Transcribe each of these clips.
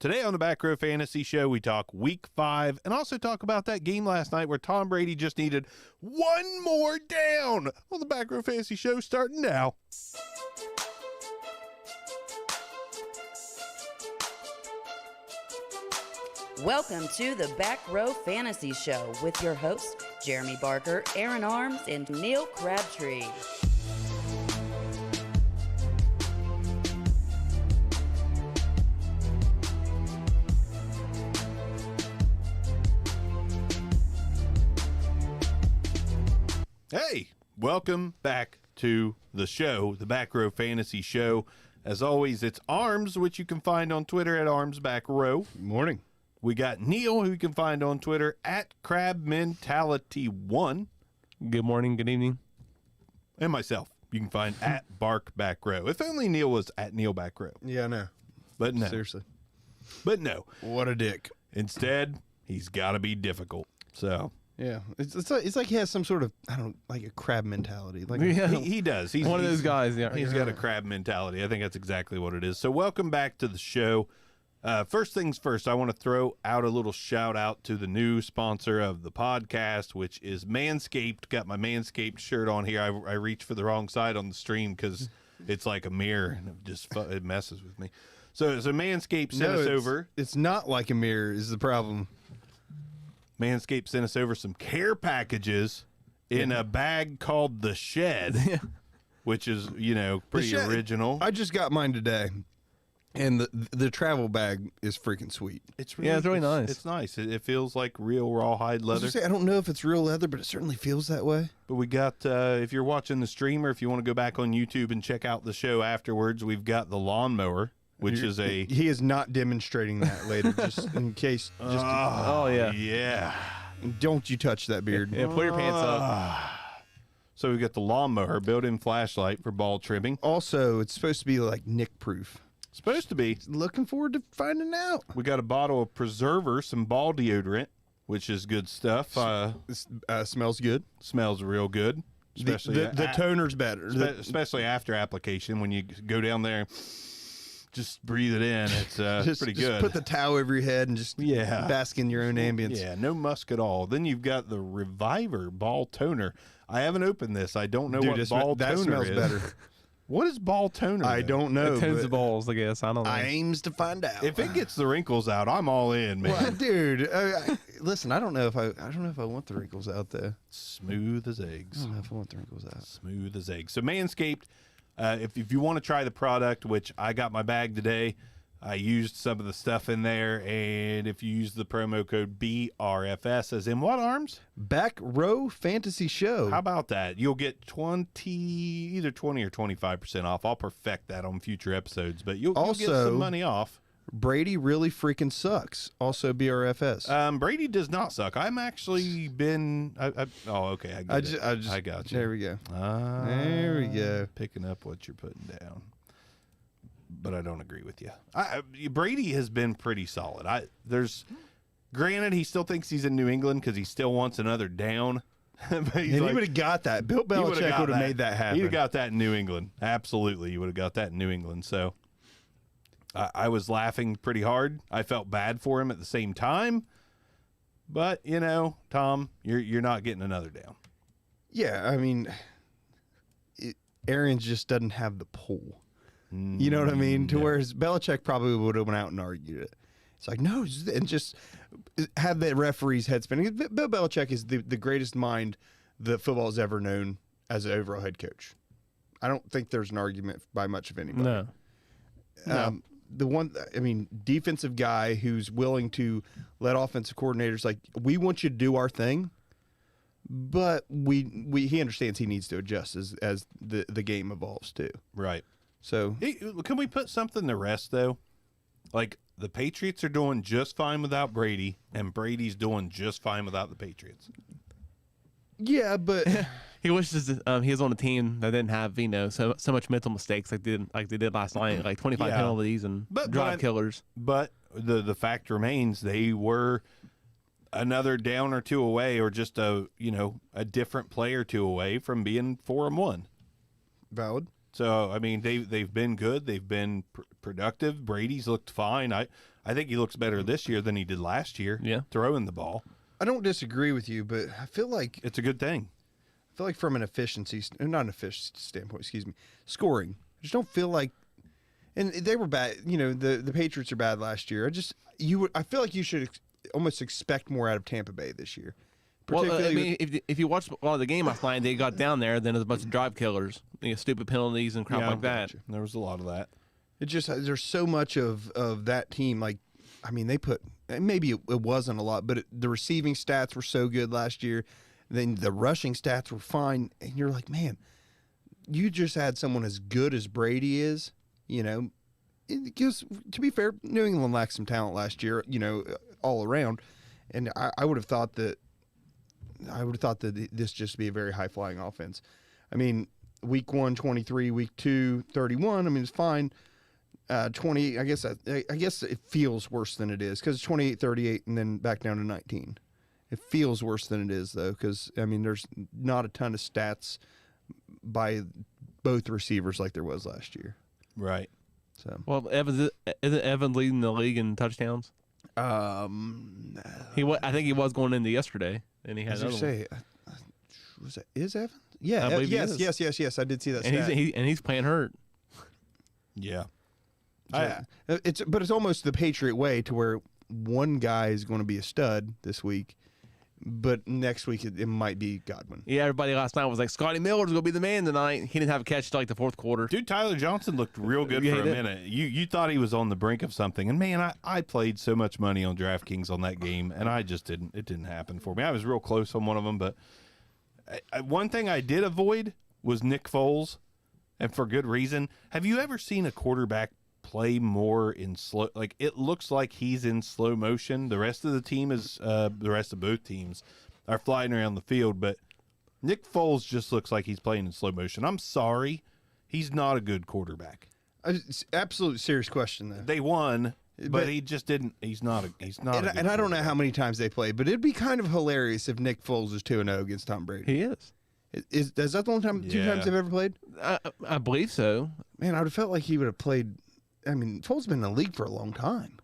Today on the Back Row Fantasy Show, we talk Week 5 and also talk about that game last night where Tom Brady just needed one more down. Well, the Back Row Fantasy Show starting now. Welcome to the Back Row Fantasy Show with your hosts, Jeremy Barker, Aaron Arms, and Neil Crabtree. Hey, welcome back to the show, the Back Row Fantasy Show. As always, it's Arms, which you can find on Twitter at ArmsBackRow. Good morning. We got Neil, who you can find on Twitter at CrabMentality1. Good morning, good evening. And myself, you can find at BarkBackRow. If only Neil was at NeilBackRow. Yeah, I know. But no. Seriously. But no. What a dick. Instead, he's got to be difficult. So... Yeah, it's like he has some sort of, I don't know, like a crab mentality. Like Yeah. He does. He's One of those guys. Yeah, He's got a crab mentality. I think that's exactly what it is. So welcome back to the show. First things first, I want to throw out a little shout out to the new sponsor of the podcast, which is Manscaped. Got my Manscaped shirt on here. I reached for the wrong side on the stream because it's like a mirror and it messes with me. So Manscaped sent us over. It's not like a mirror is the problem. Manscaped sent us over some care packages in a bag called The Shed, which is, pretty original. I just got mine today, and the travel bag is freaking sweet. It's really nice. It's nice. It feels like real rawhide leather. I don't know if it's real leather, but it certainly feels that way. But we got, if you're watching the stream or if you want to go back on YouTube and check out the show afterwards, we've got the lawnmower, which is a... He is not demonstrating that later, just in case. Oh, yeah. Yeah. Don't you touch that beard. Yeah, pull your pants up. So we got the lawnmower, built-in flashlight for ball trimming. Also, it's supposed to be like Nick-proof. Supposed to be. Looking forward to finding out. We got a bottle of Preserver, some ball deodorant, which is good stuff. Smells good. Smells real good. Especially The toner's better. Especially after application, when you go down there, just breathe it in. It's pretty good. Just put the towel over your head and just bask in your own ambience. Yeah, no musk at all. Then you've got the Reviver ball toner. I haven't opened this. I don't know what ball that toner smells is. better. What is ball toner? I don't know. It tends to balls, I guess. I don't know. I aims to find out. If it gets the wrinkles out, I'm all in, man. Well, dude, listen. I don't know if I want the wrinkles out there. Smooth as eggs. I don't know if I want the wrinkles out. Smooth as eggs. So Manscaped, if you want to try the product, which I got my bag today, I used some of the stuff in there, and if you use the promo code BRFS, as in what, Arms? Back Row Fantasy Show. How about that? You'll get either 20 or 25% off. I'll perfect that on future episodes, but you'll get some money off. Brady really freaking sucks. Also BRFS. Brady does not suck. I'm actually been. Okay. I got you. There we go. There we go. Picking up what you're putting down. But I don't agree with you. Brady has been pretty solid. Granted, he still thinks he's in New England because he still wants another down. But he would have got that. Bill Belichick would have made that happen. He'd have got that in New England. Absolutely, you would have got that in New England. So I was laughing pretty hard. I felt bad for him at the same time. But Tom, you're not getting another down. Yeah, I mean, Arians just doesn't have the pull. You know what I mean? Whereas Belichick probably would have went out and argued it. It's like, no, and just have the referee's head spinning. Bill Belichick is the greatest mind that football has ever known as an overall head coach. I don't think there's an argument by much of anybody. No. The one, defensive guy who's willing to let offensive coordinators, like, we want you to do our thing, but he understands he needs to adjust as the game evolves too. Right. So can we put something to rest though? Like, the Patriots are doing just fine without Brady, and Brady's doing just fine without the Patriots. Yeah, but he wishes he was on a team that didn't have so much mental mistakes like they did last night, like 25 penalties and drive killers. But the fact remains, they were another down or two away, or just a different play or two away from being 4-1. Valid. So I mean, they've been good. They've been productive. Brady's looked fine. I think he looks better this year than he did last year. Yeah, throwing the ball. I don't disagree with you, but I feel like It's a good thing. from an efficiency, not an efficiency standpoint, excuse me, scoring. I just don't feel like, and they were bad. You know, the Patriots are bad last year. I feel like you should almost expect more out of Tampa Bay this year. Well, I Particularly mean, if you watched a lot of the game last night, they got down there, then there's a bunch of drive killers, stupid penalties and crap like that. There was a lot of that. it just there's so much of that team. Like, I mean, they put, maybe it wasn't a lot, but the receiving stats were so good last year. Then the rushing stats were fine, and you're like, man, you just had someone as good as Brady is. You know, because to be fair, New England lacked some talent last year. You know, all around, and I would have thought that. This just be a very high flying offense. I mean, week 1, 23, week 2, 31. I mean, it's fine. 20. I guess it feels worse than it is because it's 28, 38, and then back down to 19. It feels worse than it is though, because I mean, there's not a ton of stats by both receivers like there was last year. Right. So, Well, isn't Evans leading the league in touchdowns? I think he was going into yesterday, and he had as you another one. say, was that is Evans? Yeah. I believe he is. Yes. I did see that. And stat. he's playing hurt. Yeah. But it's almost the Patriot way to where one guy is going to be a stud this week, but next week it might be Godwin. Yeah, everybody last night was like, Scotty Miller's going to be the man tonight. He didn't have a catch till like the fourth quarter. Dude, Tyler Johnson looked real good Yeah, for a he did. minute. You thought he was on the brink of something. And, man, I played so much money on DraftKings on that game, and it didn't happen for me. I was real close on one of them, but one thing I did avoid was Nick Foles, and for good reason. Have you ever seen a quarterback play more in slow? Like, it looks like he's in slow motion. The rest of the team is the rest of both teams are flying around the field, but Nick Foles just looks like he's playing in slow motion. I'm sorry. He's not a good quarterback. It's absolute serious question though. They won, but But- he just didn't. He's not. And I don't know how many times they played, but it'd be kind of hilarious if Nick Foles is 2-0 against Tom Brady. He is. Is that the only time, two Yeah. times they've ever played? I believe so. Man, I would have felt like he would have played. I mean, Foles has been in the league for a long time.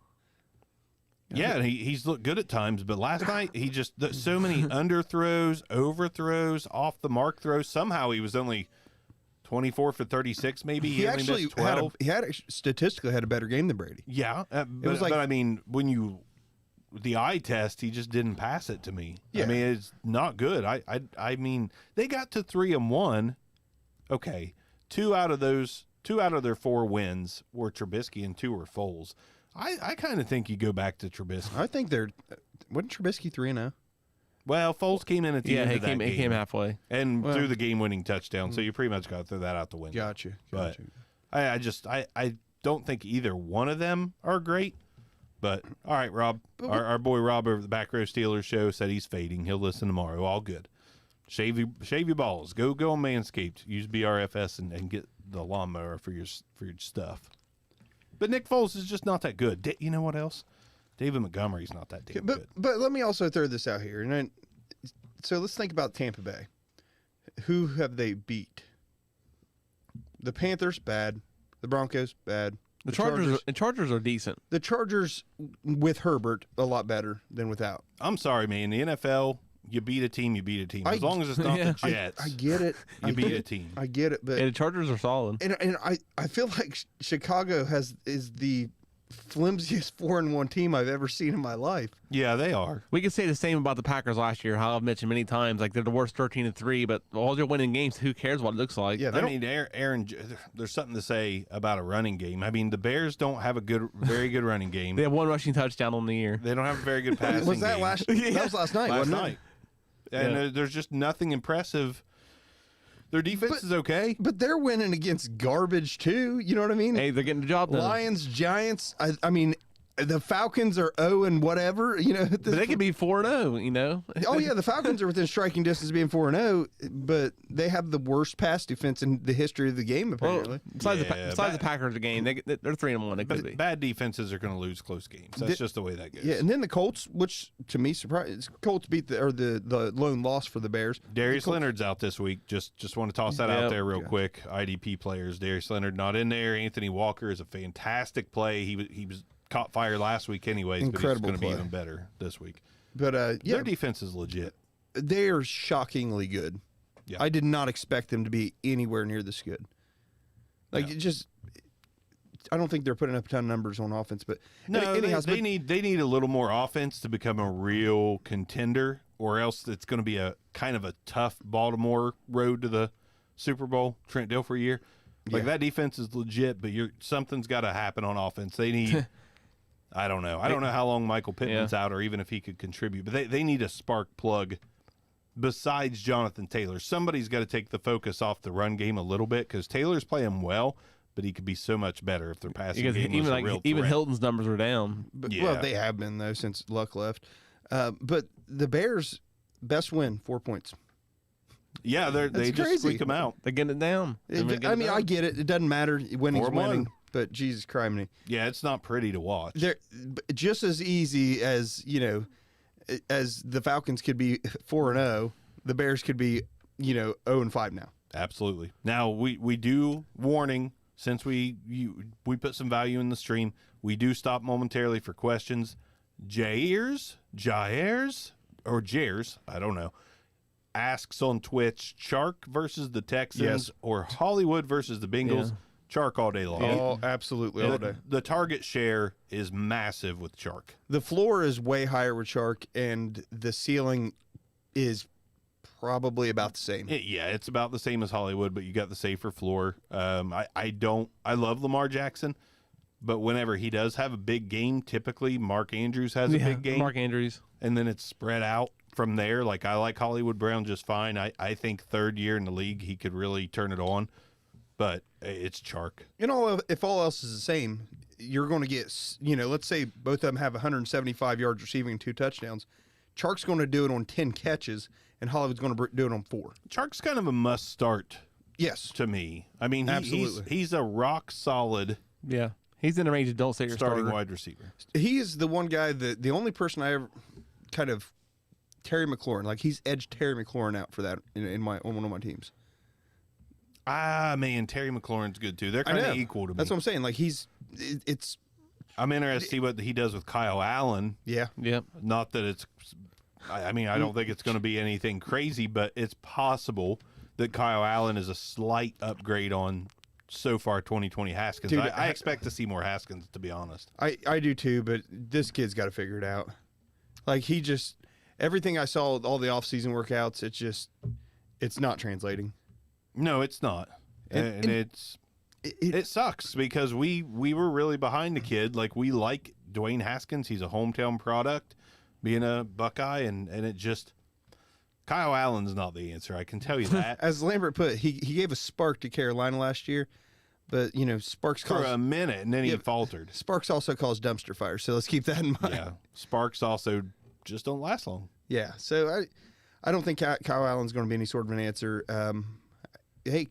Yeah, and he's looked good at times, but last night he just so many underthrows, overthrows, off the mark throws. Somehow he was only 24 for 36. Maybe He only actually missed 12. statistically had a better game than Brady. Yeah, was like- but I mean, when the eye test, he just didn't pass it to me. Yeah. I mean, it's not good. I mean, they got to 3-1. Okay, two out of their 4 wins were Trubisky and 2 were Foles. I kind of think you go back to Trubisky. I think wasn't Trubisky 3-0? Well, Foles came in at the end of that game. he came halfway. and threw the game-winning touchdown. So you pretty much got to throw that out the window. Gotcha. But I don't think either one of them are great. But all right, Rob, our boy Rob over the Back Row Steelers show said he's fading. He'll listen tomorrow. All good. Shave your balls. Go on Manscaped. Use BRFS and get the lawnmower for your stuff. But Nick Foles is just not that good. You know what else? David Montgomery's not that damn good. But let me also throw this out here. So let's think about Tampa Bay. Who have they beat? The Panthers, bad. The Broncos, bad. The Chargers are decent. The Chargers with Herbert a lot better than without. I'm sorry, man. The NFL, you beat a team, As long as it's not the Jets, I get it. you beat a team. I get it, but Yeah, the Chargers are solid. and I feel like Chicago is the flimsiest 4-1 team I've ever seen in my life. Yeah, they are. We could say the same about the Packers last year. How I've mentioned many times, like they're the worst 13-3, but all they're winning games. Who cares what it looks like? Yeah, I mean, Aaron, there's something to say about a running game. I mean, the Bears don't have a very good running game. They have 1 rushing touchdown on the year. They don't have a very good passing Was that game. That was last night, Last wasn't night. it? And there's just nothing impressive. Their defense is okay. But they're winning against garbage too. You know what I mean? Hey, they're getting the job done. Lions, Giants. I mean, the Falcons are 0 and whatever, But they could be 4-0, Oh yeah, the Falcons are within striking distance of being 4-0, but they have the worst pass defense in the history of the game apparently. Well, besides the Packers game, they're 3-1. They could be. Bad defenses are going to lose close games. That's just the way that goes. Yeah, and then the Colts, which to me surprised, Colts beat the lone loss for the Bears. Darius Leonard's out this week. Just want to toss that out there real quick. IDP players. Darius Leonard not in there. Anthony Walker is a fantastic play. He was caught fire last week anyways, Incredible but he's going to be play. even better this week. But Their defense is legit. they are shockingly good. Yeah. I did not expect them to be anywhere near this good. Like I don't think they're putting up a ton of numbers on offense, but No, anyhow, they need a little more offense to become a real contender, or else it's going to be a kind of a tough Baltimore road to the Super Bowl. Trent Dilfer year, like that defense is legit, but something's got to happen on offense. They need. I don't know how long Michael Pittman's out, or even if he could contribute, but they need a spark plug besides Jonathan Taylor. Somebody's got to take the focus off the run game a little bit, because Taylor's playing well, but he could be so much better if their passing game was a real even threat. Hilton's numbers were down. but, well, they have been though since Luck left. But the Bears' best win, 4 points. Yeah, they just crazy. squeak them out. They're getting it down. I get it. It doesn't matter. Winning's 4-1. winning. But Jesus Christ, Yeah, it's not pretty to watch. they're just as easy as as the Falcons could be 4-0. The Bears could be 0-5 now. Absolutely. Now we do warning, since we put some value in the stream. We do stop momentarily for questions. Jair's, or Jairs, I don't know, asks on Twitch: Chark versus the Texans, Yes. or Hollywood versus the Bengals? Yeah. Chark all day long. Oh, absolutely all day. The target share is massive with Chark. The floor is way higher with Shark, and the ceiling is probably about the same. It's about the same as Hollywood, but you got the safer floor. I love Lamar Jackson, but whenever he does have a big game, typically Mark Andrews has a big game, Mark Andrews. and then it's spread out from there. Like, I like Hollywood Brown just fine. I think third year in the league he could really turn it on, but it's Chark. If all else is the same, you're going to get, let's say both of them have 175 yards receiving and 2 touchdowns. Chark's going to do it on 10 catches, and Hollywood's going to do it on 4. Chark's kind of a must start Yes. to me. I mean, Absolutely. he's a rock solid Yeah. He's in the range of don't say your starting starter. wide receiver. He is the one guy the only person I ever kind of Terry McLaurin, like he's edged Terry McLaurin out for that on one of my teams. Ah, man, Terry McLaurin's good too. They're kind of equal to me. That's what I'm saying. Like it's I'm interested to see what he does with Kyle Allen. yeah. Yep. Not that it's, I mean, I don't think it's going to be anything crazy, but it's possible that Kyle Allen is a slight upgrade on so far 2020 Haskins. Dude, I expect to see more Haskins, to be honest. I do too, but this kid's got to figure it out. Like he just everything I saw, all the offseason workouts, it's not translating. No, it's not, and it sucks because we were really behind the kid. Like, we like Dwayne Haskins. He's a hometown product, being a Buckeye, and it just Kyle Allen's not the answer. I can tell you that. As Lambert put, he gave a spark to Carolina last year, but Sparks For a minute, and then he Yeah. faltered. Sparks also caused dumpster fires, so let's keep that in mind. Yeah, Sparks also just don't last long. Yeah, so I don't think Kyle Allen's going to be any sort of an answer. Hey,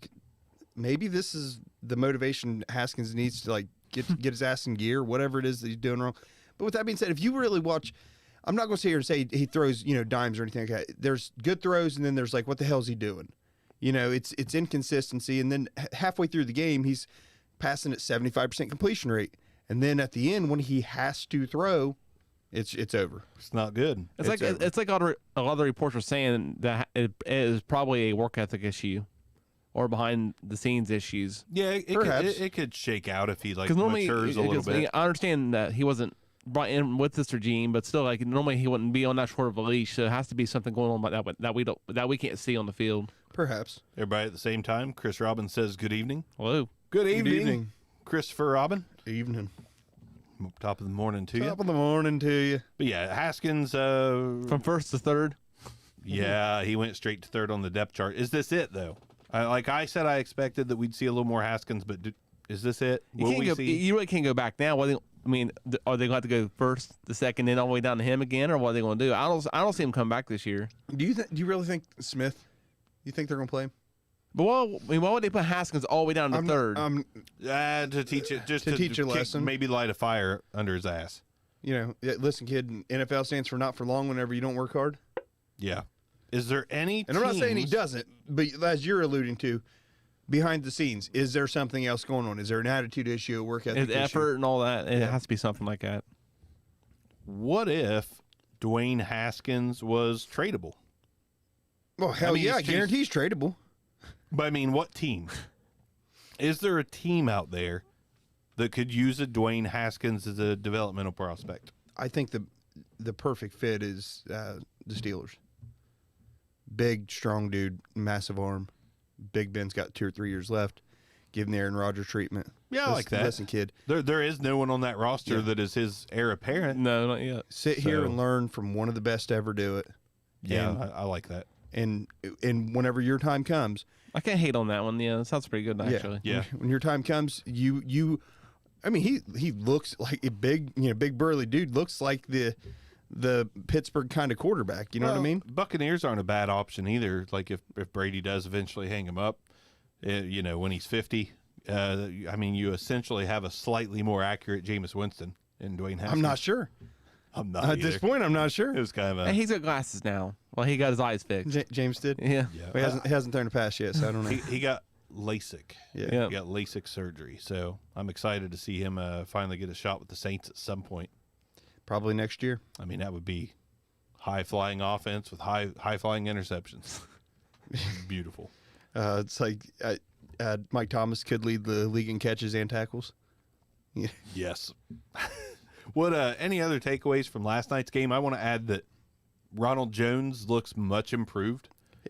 maybe this is the motivation Haskins needs to like get his ass in gear, whatever it is that he's doing wrong. But with that being said, if you really watch, I'm not going to sit here and say he throws dimes or anything like that. There's good throws, and then there's like, what the hell is he doing? It's inconsistency, and then halfway through the game, he's passing at 75% completion rate, and then at the end when he has to throw, it's over. It's not good. It's like over. it's like a lot of the reports are saying that it is probably a work ethic issue, or behind the scenes issues. Yeah, Perhaps. it could shake out if he Because normally, matures a little bit. I understand that he wasn't brought in with this regime, but still, like normally he wouldn't be on that short of a leash. So it has to be something going on like that we can't see on the field. Perhaps. Everybody at the same time. Chris Robin says good evening. Hello. Good Good evening. Christopher Robin. Evening. Top of the morning to you. Top of the morning to you. But yeah, Haskins. From first to third. Yeah, he went straight to third on the depth chart. Is this it though? Like I said, I expected that we'd see a little more Haskins, but is this it? Will we see? You really can't go back now. I mean, are they going to have to go first, the second, then all the way down to him again, or what are they going to do? I don't see him come back this year. Do you really think Smith? You think they're going to play him? But why would they put Haskins all the way down to third? To teach it, just To teach a kick- lesson. maybe light a fire under his ass. Listen, kid. NFL stands for not for long. Whenever you don't work hard. Yeah. Is there any? And I'm not saying he teams- doesn't, but as you're alluding to, behind the scenes, is there something else going on? Is there an attitude issue, a work ethic His issue? effort and all that. It has to be something like that. What if Dwayne Haskins was tradable? Well, hell mean, yeah, I he's- guarantee he's tradable. But I mean, what team? Is there a team out there that could use a Dwayne Haskins as a developmental prospect? I think the perfect fit is the Steelers. Big, strong dude, massive arm. Big Ben's got 2 or 3 years left. Give him the Aaron Rodgers treatment. Yeah, I like that. Listen, kid, There is no one on that roster Yeah. that is his heir apparent. No, not yet. sit here So- and learn from one of the best to ever do it. Yeah, And- I like that. And whenever your time comes, I can't hate on that one. Yeah, that sounds pretty good actually. Yeah. when your time comes, I mean, he looks like a big, big burly dude. Looks like the Pittsburgh kind of quarterback. You know what I Well, mean? Buccaneers aren't a bad option either. Like if Brady does eventually hang him up, when he's 50, I mean, you essentially have a slightly more accurate Jameis Winston in Dwayne Haskins. I'm not sure. I'm not At this either. point, I'm not sure. It was kind of And he's got glasses now. Well, he got his eyes fixed. James did. Yeah. yeah. Well, he hasn't turned a pass yet, so I don't know. He got LASIK. Yeah. Yeah. He got LASIK surgery. So I'm excited to see him finally get a shot with the Saints at some point. Probably next year. I mean, that would be high flying offense with high flying interceptions. Beautiful. It's like Mike Thomas could lead the league in catches and tackles. Yes. What any other takeaways from last night's game? I want to add that Ronald Jones looks much improved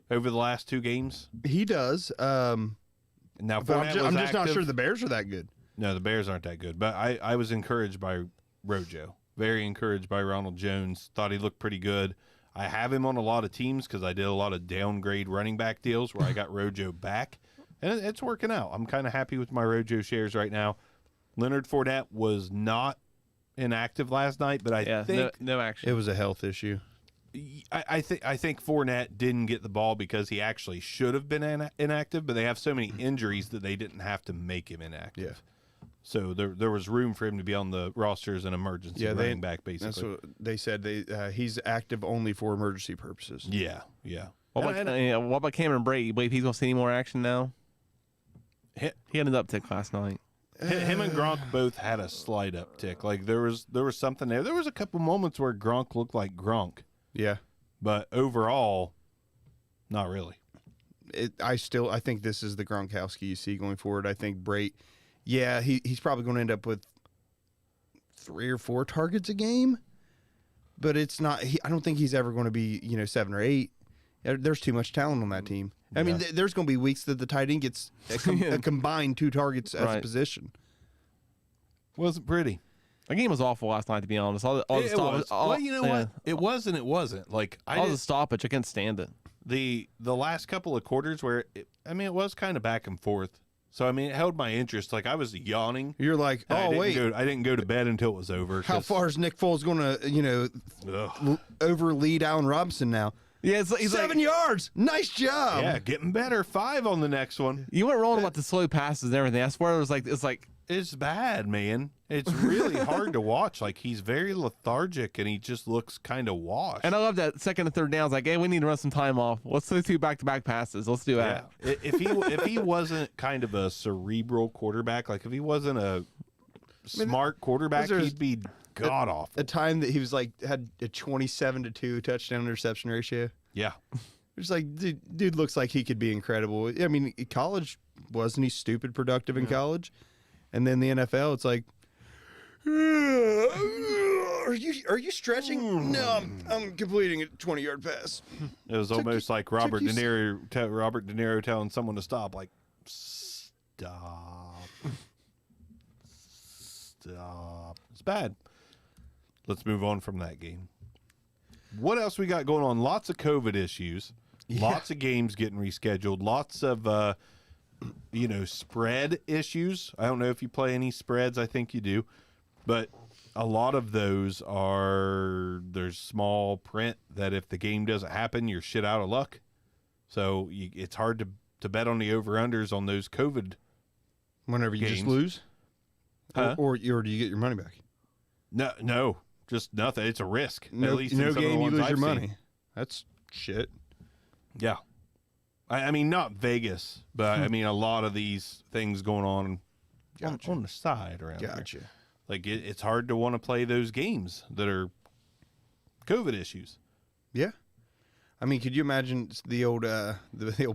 over the last 2 games. He does. Now, But Fournette was I'm just not active. sure the Bears are that good. No, the Bears aren't that good. But I was encouraged by Rojo. Very encouraged by Ronald Jones. Thought he looked pretty good. I have him on a lot of teams because I did a lot of downgrade running back deals where I got Rojo back. And it's working out. I'm kind of happy with my Rojo shares right now. Leonard Fournette was not inactive last night, but I think no action. It was a health issue. I think Fournette didn't get the ball because he actually should have been inactive, but they have so many injuries that they didn't have to make him inactive. Yeah. So there was room for him to be on the roster as an emergency running back, basically. That's what they said. He's active only for emergency purposes. Yeah, yeah. What about Cameron Brate? You believe he's going to see any more action now? Hi- He had an uptick last night. Him and Gronk both had a slight uptick. Like there was something there. There was a couple moments where Gronk looked like Gronk, Yeah. but overall, not really. I think this is the Gronkowski you see going forward. I think Brate, yeah, he's probably going to end up with 3 or 4 targets a game, but it's not. I don't think he's ever going to be 7 or 8. There's too much talent on that team. I mean, there's going to be weeks that the tight end gets a combined 2 targets as a Right. position. Wasn't pretty. The game was awful last night, to be honest. All the It stoppage, was. Well, you know what? It was and it wasn't. Like All the stoppage, I couldn't stand it. the last couple of quarters where it was kind of back and forth. So I mean, it held my interest. Like I was yawning. You're like, and oh wait, I didn't go to bed until it was over. how 'cause- far is Nick Foles going to Ugh. over lead Allen Robinson now? Yeah, he's 7 yards. Nice job. Yeah, getting better. 5 on the next one. You went wrong about the slow passes and everything. I swear it's like It's bad, man. It's really hard to watch. Like he's very lethargic and he just looks kind of washed. and I love that second and third downs. Like, hey, we need to run some time off. Let's do 2 back-to-back passes. Let's do yeah. that. If he wasn't kind of a cerebral quarterback, like if he wasn't a smart quarterback, was there he'd be god awful. A time that he was like had a 27-2 touchdown interception ratio. Yeah. It's like dude looks like he could be incredible. I mean, college wasn't he stupid productive in college, and then the NFL, it's like, are you stretching? No, I'm completing a 20-yard pass. It was almost like Robert De Niro telling someone to stop. Like, stop, stop. It's bad. Let's move on from that game. What else we got going on? Lots of COVID issues. Lots of games getting rescheduled. Lots of spread issues. I don't know if you play any spreads. I think you do, but a lot of those there's small print that if the game doesn't happen, you're shit out of luck. So it's hard to bet on the over-unders on those COVID Whenever you just games. lose? Huh? Or do you get your money back? No, just nothing. It's a risk. No, at least in no some of the game you ones lose I've your seen. money. That's shit. Yeah. I mean, not Vegas, but I mean, a lot of these things going on Gotcha. on the side around here. Gotcha. Like, it's hard to want to play those games that are COVID issues. Yeah. I mean, could you imagine the old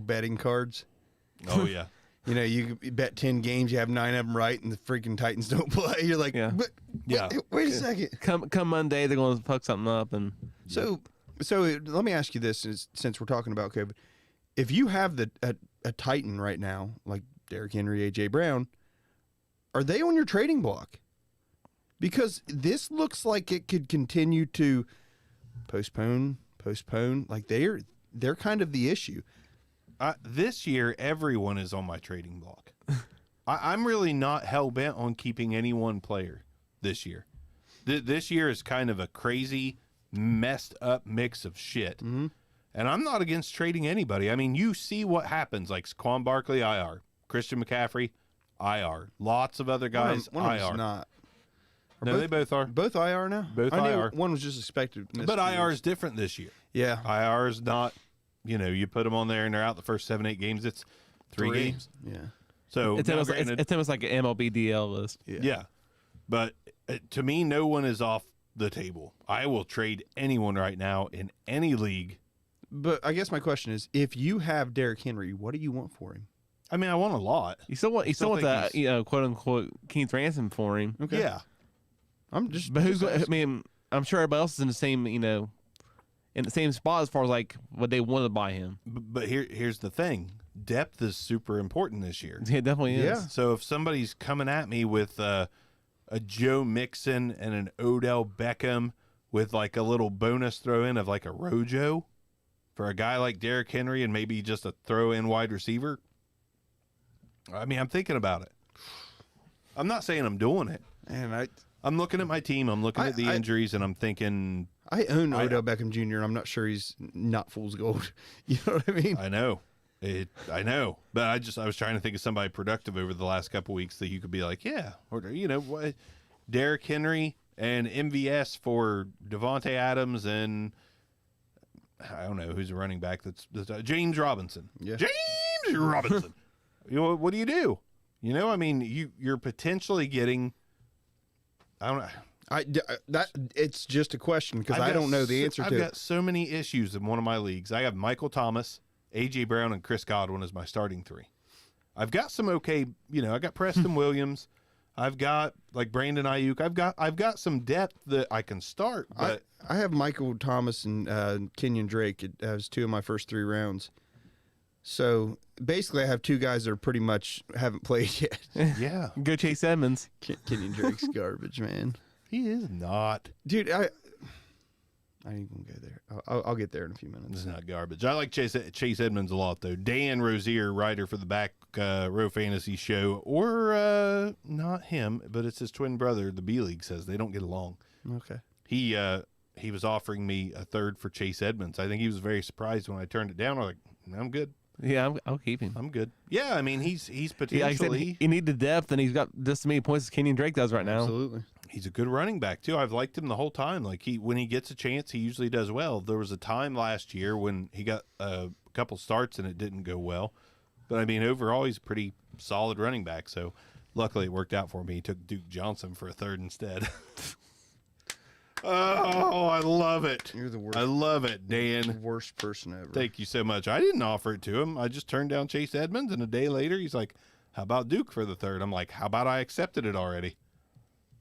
betting cards? Oh, yeah. You know, you bet 10 games, you have 9 of them right, and the freaking Titans don't play. You're like, Yeah. Yeah. Wait a second. Come Monday, they're going to fuck something up, and So let me ask you this, since we're talking about COVID. If you have a Titan right now, like Derrick Henry, A.J. Brown, are they on your trading block? Because this looks like it could continue to postpone. Like they're kind of the issue. This year, everyone is on my trading block. I'm really not hell-bent on keeping any one player this year. This year is kind of a crazy, messed up mix of shit. Mm-hmm. And I'm not against trading anybody. I mean, you see what happens, like Saquon Barkley, IR. Christian McCaffrey, IR. Lots of other guys, One of IR. them's not. Are No, they both are. Both IR now? Both I knew IR. One was just expected. to miss But 2 IR weeks. is different this year. Yeah. IR is not, you put them on there and they're out the first 7-8 games. It's 3 games. Yeah. So it's now almost, granted- it's almost like an MLB DL list. Yeah. But to me, no one is off the table. I will trade anyone right now in any league. But I guess my question is, if you have Derrick Henry, what do you want for him? I mean, I want a lot. You still want Still think that he's- quote unquote King's ransom for him. Okay. Yeah. I'm just. But who's? just I asking. mean, I'm sure everybody else is in the same in the same spot as far as like what they want to buy him. But here's the thing. Depth is super important this year. Yeah, it definitely is. Yeah. So if somebody's coming at me with a Joe Mixon and an Odell Beckham with like a little bonus throw in of like a Rojo for a guy like Derrick Henry and maybe just a throw in wide receiver, I mean, I'm thinking about it. I'm not saying I'm doing it. Man, I'm looking at my team. I'm looking at the injuries, and I'm thinking, I own Odell Beckham Jr. and I'm not sure he's not fool's gold. You know what I mean? I know. I know. But I was trying to think of somebody productive over the last couple weeks that you could be like, yeah. Or, what, Derrick Henry and MVS for Devontae Adams and I don't know who's a running back that's James Robinson. Yeah. James Robinson. What do you do? I mean, you're potentially getting, I don't know. It's just a question because I don't know the answer I've to got it. so many issues in one of my leagues. I have Michael Thomas, A.J. Brown, and Chris Godwin as my starting 3. I've got some okay, I got Preston Williams. I've got like Brandon Ayuk. I've got some depth that I can start. But I have Michael Thomas and Kenyon Drake as 2 of my first 3 rounds. So basically, I have 2 guys that are pretty much haven't played yet. yeah, Go Chase Edmonds. Kenyon Drake's garbage, man. he is not. Dude, I ain't gonna go there. I'll get there in a few minutes. It's not garbage. I like Chase Edmonds a lot though. Dan Rozier, writer for the Back Row Fantasy Show, or not him, but it's his twin brother. The B League says they don't get along. Okay. He was offering me a 3rd for Chase Edmonds. I think he was very surprised when I turned it down. I'm like, I'm good. Yeah, I'll keep him. I'm good. Yeah, I mean he's Yeah, like I potentially said, he need the depth, and he's got just as many points as Kenyon Drake does right now. Absolutely. he's a good running back too. I've liked him the whole time. Like when he gets a chance, he usually does well. There was a time last year when he got a couple starts and it didn't go well. But I mean overall he's a pretty solid running back. So luckily it worked out for me. He took Duke Johnson for a 3rd instead. Oh, I love it. You're the worst. I love it, Dan. Worst person ever. Thank you so much. I didn't offer it to him. I just turned down Chase Edmonds, and a day later, he's like, how about Duke for the 3rd? I'm like, how about I accepted it already?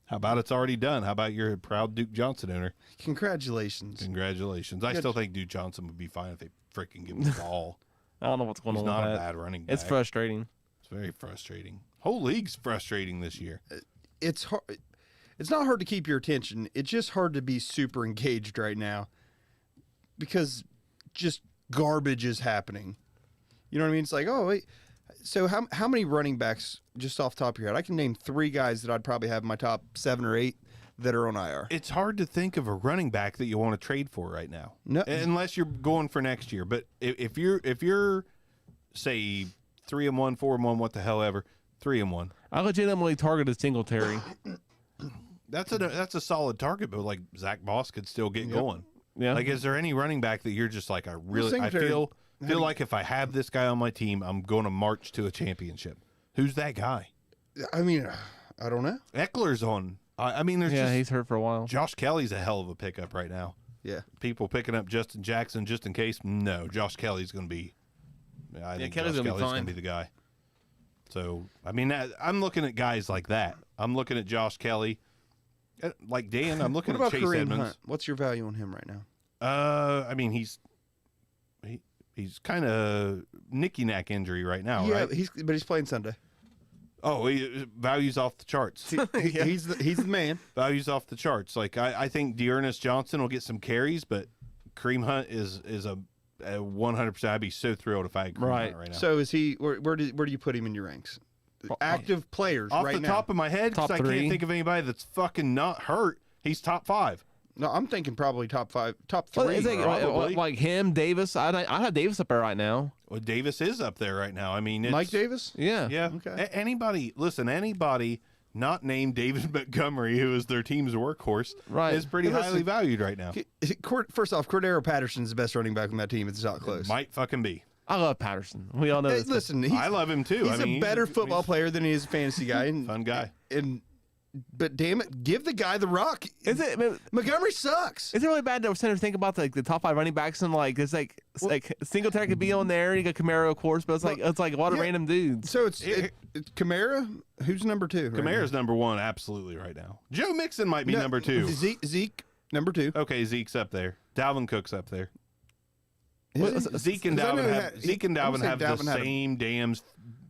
How about it's already done? How about you're a proud Duke Johnson owner? Congratulations. Congratulations. I still think Duke Johnson would be fine if they freaking give him the ball. I don't know what's going He's on not with a that. bad running back. It's frustrating. It's very frustrating. Whole league's frustrating this year. It's hard. It's not hard to keep your attention. It's just hard to be super engaged right now because just garbage is happening. You know what I mean? It's like, oh, wait. So how many running backs, just off the top of your head, I can name 3 guys that I'd probably have in my top 7 or 8 that are on IR. It's hard to think of a running back that you want to trade for right now, No. unless you're going for next year. But if you're say 3-1, 4-1, what the hell ever, 3-1. I legitimately targeted Singletary. That's a solid target, but like Zach Moss could still get going. Yeah. Like, is there any running back that you're just like, I Singletary- feel like if I have this guy on my team, I'm going to march to a championship. Who's that guy? I mean, I don't know. Eckler's on. I mean, there's Yeah, just he's hurt for a while. Josh Kelly's a hell of a pickup right now. Yeah. People picking up Justin Jackson just in case. No, Josh Kelly's going to be. I think Kelly's Josh gonna be Kelly's fine. going to be the guy. So I mean, I'm looking at guys like that. I'm looking at Josh Kelly. Like Dan, I'm looking What at about Chase Kareem Edmonds. Hunt? What's your value on him right now? I mean, he's kind of nicky knack injury right now, Yeah, right? but he's playing Sunday. Oh, he values off the charts. He's the man. Values off the charts. Like I think Dearness Johnson will get some carries, but Kareem Hunt is a 100%. I'd be so thrilled if I had Kareem Hunt right now. So is he? Where do you put him in your ranks? Active players Off right the now. top of my head, because Top I can't three. think of anybody that's fucking not hurt. He's top 5. No, I'm thinking probably top 5, top 3. Well, it's probably. like him, Davis. I have Davis up there right now. Well, Davis is up there right now. I mean, it's, Mike Davis. Yeah. Yeah. Okay. Anybody not named David Montgomery, who is their team's workhorse, Right. is pretty Hey, listen, highly valued right now. First off, Cordero Patterson's the best running back on that team. It's not close. Might fucking be. I love Patterson. We all know Hey, this. listen, I love him too. He's I mean, a better football he's player than he is a fantasy guy. a fun guy. But damn it, give the guy the rock. Is it? Montgomery sucks. Is it really bad to center think about the top 5 running backs and like it's like Singletary could be on there. You got Camaro, of course, but it's like a lot of yeah. random dudes. So it's Kamara. Who's number 2? right Kamara's number 1, absolutely right now. Joe Mixon might be now? number 2. Zeke number 2. Okay, Zeke's up there. Dalvin Cook's up there. Is he? Zeke and 'Cause I know Dalvin I would say have the Dalvin had a- same damn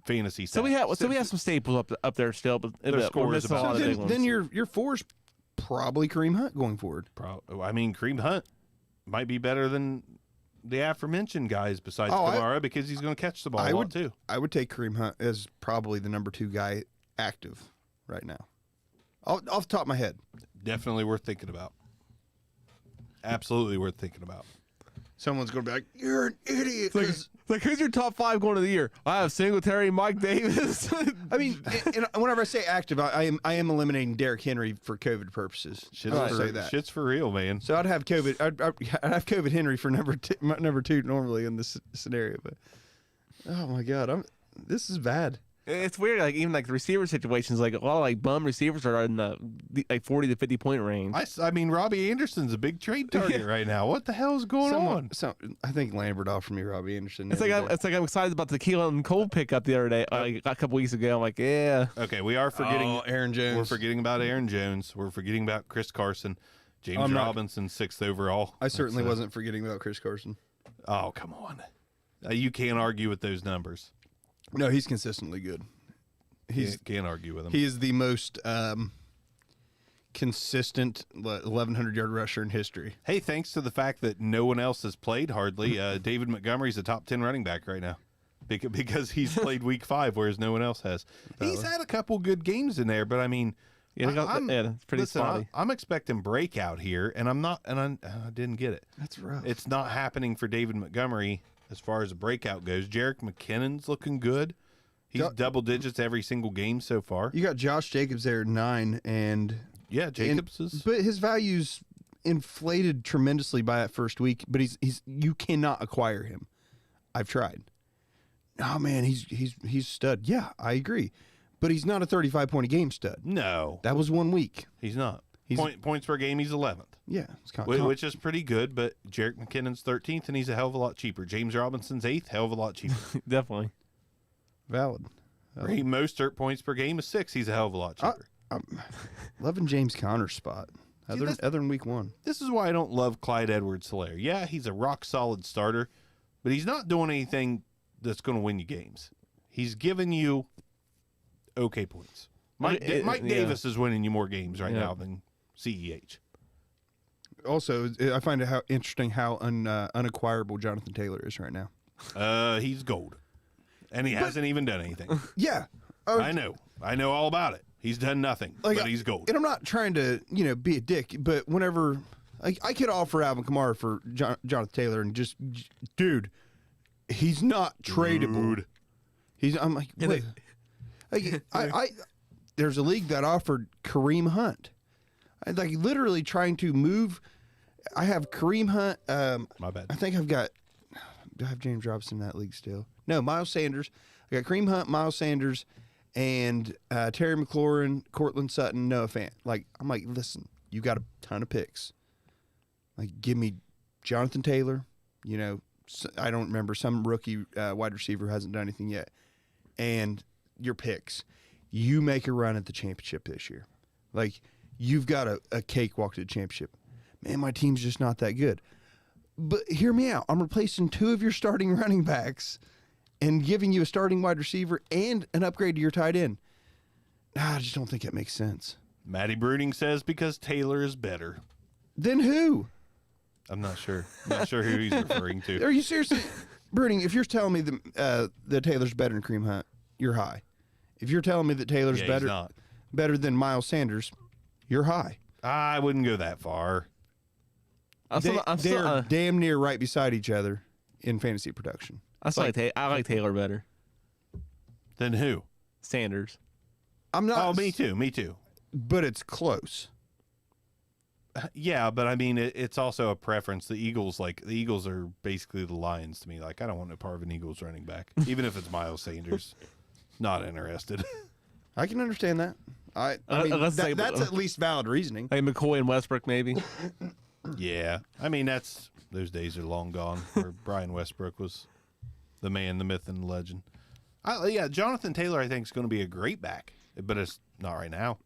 fantasy. So we have some staples up there still, but we're scores missing a about lot of the big same. ones. Then your 4's probably Kareem Hunt going forward. I mean, Kareem Hunt might be better than the aforementioned guys besides Oh, Kamara because he's going to catch the ball a lot too. I would take Kareem Hunt as probably the number 2 guy active right now. Off the top of my head. Definitely worth thinking about. Absolutely worth thinking about. Someone's going to be like, "You're an idiot." 'cause- Like who's your top 5 going of the year? I have Singletary, Mike Davis. I mean, and whenever I say active, I am eliminating Derrick Henry for COVID purposes. Shit's, I'll for, say that. shit's for real, man. So I'd have COVID. I'd have COVID Henry for number 2 normally in this scenario. But oh my God, this is bad. It's weird, like even like the receiver situations, like a lot of like bum receivers are in the like 40 to 50 point range. I mean, Robbie Anderson's a big trade target right now. What the hell is going on? I think Lambert offered me Robbie Anderson. It's like I'm excited about the Keelan Cole pickup the other day, like a couple weeks ago. I'm like, yeah, Okay, we are forgetting Aaron Jones. We're forgetting about Aaron Jones. We're forgetting about Chris Carson, James I'm not- Robinson, 6th overall. I certainly That's, wasn't forgetting about Chris Carson. Oh, come on. You can't argue with those numbers. No, he's consistently good. Can't argue with them. He is the most consistent 1,100-yard rusher in history. Hey, thanks to the fact that no one else has played hardly, David Montgomery's a top 10 running back right now because he's played week 5, whereas no one else has. He's had a couple good games in there, but I mean, it's pretty spotty. I'm expecting breakout here, and I'm not, and I didn't get it. That's rough. It's not happening for David Montgomery as far as a breakout goes. Jerick McKinnon's looking good. He's double digits every single game so far. You got Josh Jacobs there at 9, and Yeah, Jacobs is. but his value's inflated tremendously by that first week. But he's you cannot acquire him. I've tried. Oh man, he's stud. Yeah, I agree, but he's not a 35-point a game stud. No, That was 1 week. he's not. He's- Points per game, he's 11th. Yeah, it's Which is pretty good, but Jerick McKinnon's 13th, and he's a hell of a lot cheaper. James Robinson's 8th, hell of a lot cheaper. Definitely. valid. Raheem Mostert points per game is 6. He's a hell of a lot cheaper. Loving James Conner's spot. Other than week 1. This is why I don't love Clyde Edwards-Helaire. Yeah, he's a rock-solid starter, but he's not doing anything that's going to win you games. He's giving you okay points. Mike Davis is winning you more games right now than CEH. Also, I find it interesting how unacquirable Jonathan Taylor is right now. He's gold, and he hasn't even done anything. Yeah. I know all about it. He's done nothing, Like, but he's gold. And I'm not trying to, be a dick, but whenever I could offer Alvin Kamara for Jonathan Taylor and just, dude, he's not tradable. Dude. I'm like, wait. There's a league that offered Kareem Hunt. I like literally trying to move. I have Kareem Hunt. My bad. I think do I have James Robinson in that league still? No, Miles Sanders. I got Kareem Hunt, Miles Sanders, and Terry McLaurin, Cortland Sutton, Noah Fant. Like, I'm like, listen, you got a ton of picks. Like, give me Jonathan Taylor. I don't remember, some rookie wide receiver who hasn't done anything yet. And your picks. You make a run at the championship this year. Like, you've got a cakewalk to the championship. Man, my team's just not that good. But hear me out. I'm replacing 2 of your starting running backs and giving you a starting wide receiver and an upgrade to your tight end. I just don't think it makes sense. Matty Brooding says because Taylor is better. Then who? I'm not sure. Not sure who he's referring to. Are you seriously? Brooding, if you're telling me that Taylor's better than Kareem Hunt, you're high. If you're telling me that Taylor's Yeah, he's not. better than Miles Sanders, you're high. I wouldn't go that far. They're damn near right beside each other in fantasy production. I like Taylor better. Then who? Sanders. I'm not. Oh, me too. But it's close. Yeah, but I mean, it's also a preference. The Eagles are basically the Lions to me. Like, I don't want no part of an Eagles running back, even if it's Miles Sanders. Not interested. I can understand that. I mean, let's say- that's at least valid reasoning. Like McCoy and Westbrook, maybe. Yeah, I mean, those days are long gone. Where Brian Westbrook was the man, the myth, and the legend. Yeah, Jonathan Taylor, I think, is going to be a great back, but it's not right now.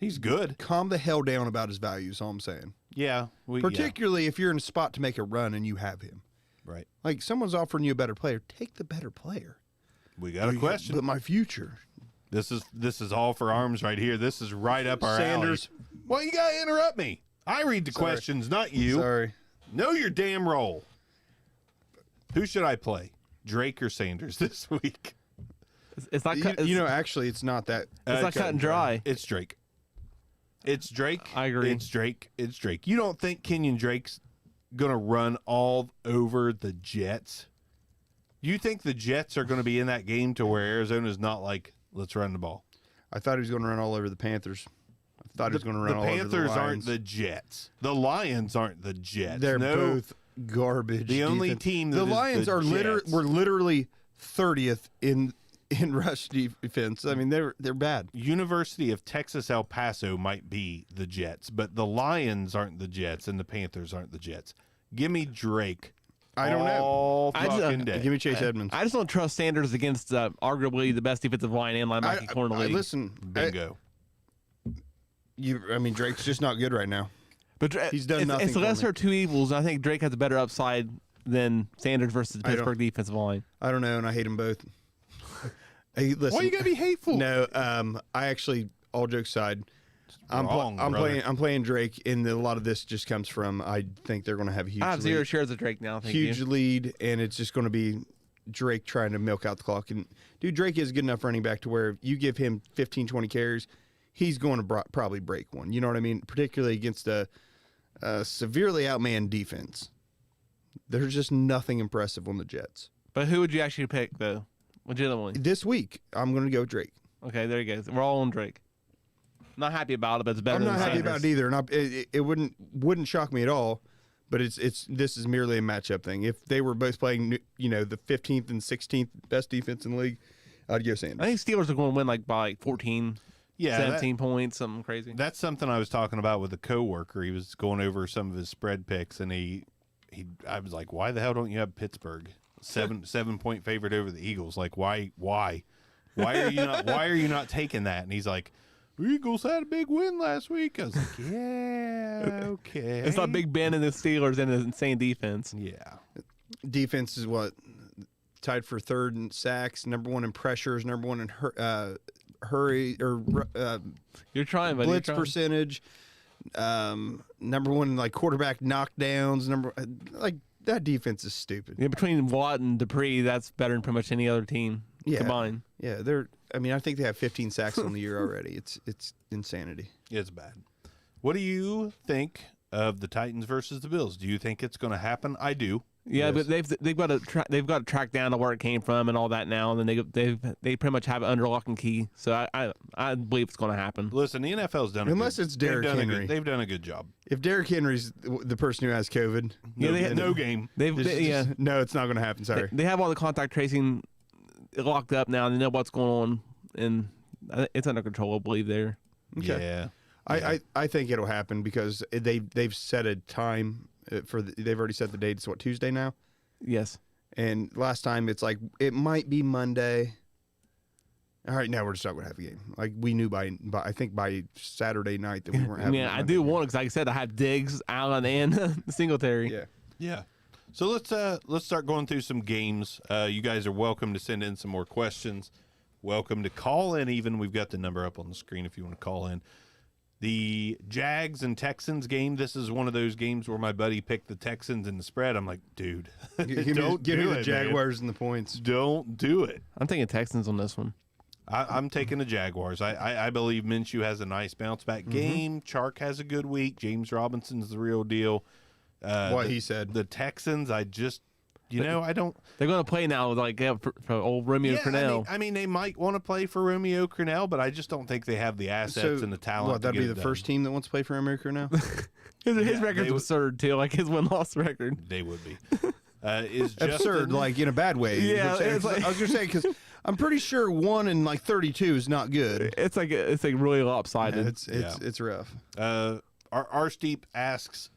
He's good. Calm the hell down about his value, is all I'm saying. Yeah, Particularly if you're in a spot to make a run and you have him. right. Like, someone's offering you a better player, take the better player. We got a question. But my future. This is all for arms right here. This is right up our Sanders. alley. Well, you got to interrupt me. I read the questions, not you. Sorry. Know your damn role. Who should I play, Drake or Sanders this week? It's not. Cut, Actually, it's not that. it's not cut and dry. It's Drake. It's Drake. I agree. It's Drake. It's Drake. You don't think Kenyon Drake's gonna run all over the Jets? You think the Jets are gonna be in that game to where Arizona's not like, let's run the ball? I thought he was going to run all over the Panthers. I thought he was going to run all over the Panthers Lions. aren't the Jets. The Lions aren't the Jets. They're No. both garbage. The only defense. team that the is Lions the are Jets. were literally 30th in rush defense. I mean, they're bad. University of Texas El Paso might be the Jets, but the Lions aren't the Jets and the Panthers aren't the Jets. Give me Drake. I don't know. All I just- fucking day. Give me Chase Edmonds. I just don't trust Sanders against arguably the best defensive line and linebacker corner in the league. Listen, Bingo. I mean, Drake's just not good right now. But He's done it's, nothing It's for the lesser me. of two evils. And I think Drake has a better upside than Sanders versus the I don't- Pittsburgh defensive line. I don't know, and I hate them both. Hey, listen. Why you gotta be hateful? No, I actually, all jokes aside, I'm brother. playing Drake, and a lot of this just comes from I think they're going to have a huge I have lead, zero shares of Drake now. Thank huge you. lead, and it's just going to be Drake trying to milk out the clock. And dude, Drake is a good enough running back to where if you give him 15, 20 carries, he's going to probably break one. You know what I mean? Particularly against a severely outmanned defense. There's just nothing impressive on the Jets. But who would you actually pick, though? Legitimately. This week, I'm going to go Drake. Okay, there you go. We're all on Drake. Not happy about it, but it's better I'm than not happy Sanders. about it either, and it wouldn't shock me at all. But this is merely a matchup thing. If they were both playing, the 15th and 16th best defense in the league, I'd go Sanders. I think Steelers are going to win by 14, Yeah, 17 points, something crazy. That's something I was talking about with a coworker. He was going over some of his spread picks, and I was like, "Why the hell don't you have Pittsburgh 7-point favorite over the Eagles? Like, why are you not taking that?" And he's like, "The Eagles had a big win last week." I was like, "Yeah, okay." It's not Big Ben and the Steelers and an insane defense. Yeah, Defense is what tied for third in sacks, number one in pressures, number one in hurry or You're trying, buddy. blitz You're trying. percentage, number one in quarterback knockdowns. That defense is stupid. Yeah, between Watt and Dupree, that's better than pretty much any other team Yeah. combined. Yeah, they're. I mean, I think they have 15 sacks on the year already. It's insanity. It's bad. What do you think of the Titans versus the Bills? Do you think it's going to happen? I do. Yeah, Yes. but they've got to track down to where it came from and all that now, and then they pretty much have it under lock and key. So I believe it's going to happen. Listen, the NFL's done Unless it's Derrick Henry. They've done a good job. If Derrick Henry's the person who has COVID, No, Yeah, they had- no game. no, it's not going to happen. Sorry. They have all the contact tracing locked up now. They know what's going on, and it's under control. I believe there. Okay. Yeah. I think it'll happen because they've set a time they've already set the date. It's what, Tuesday now? Yes. And last time it's like it might be Monday. All right, now we're just not going to have a game. Like we knew by I think by Saturday night that we weren't I having. mean, a I Monday do game. want it because, like I said, I have Diggs, Allen, and Singletary. Yeah. Yeah. So let's start going through some games. You guys are welcome to send in some more questions. Welcome to call in. Even we've got the number up on the screen if you want to call in. The Jags and Texans game. This is one of those games where my buddy picked the Texans in the spread. I'm like, dude, Give me don't the do it, man. Jaguars and the points. Don't do it. I'm thinking Texans on this one. I'm taking the Jaguars. I believe Minshew has a nice bounce back game. Chark has a good week. James Robinson's the real deal. He said. The Texans, I don't. They're going to play now like for old Romeo Cornell. I mean, they might want to play for Romeo Cornell, but I just don't think they have the assets and the talent. What, that'd to be get the it first team that wants to play for America now? His record's absurd too, like his win-loss record. done. They would be. Is Absurd, Justin, like in a bad way. Yeah, I was going to say because I'm pretty sure 1 in like 32 is not good. It's like really lopsided. It's rough. our Steep asks,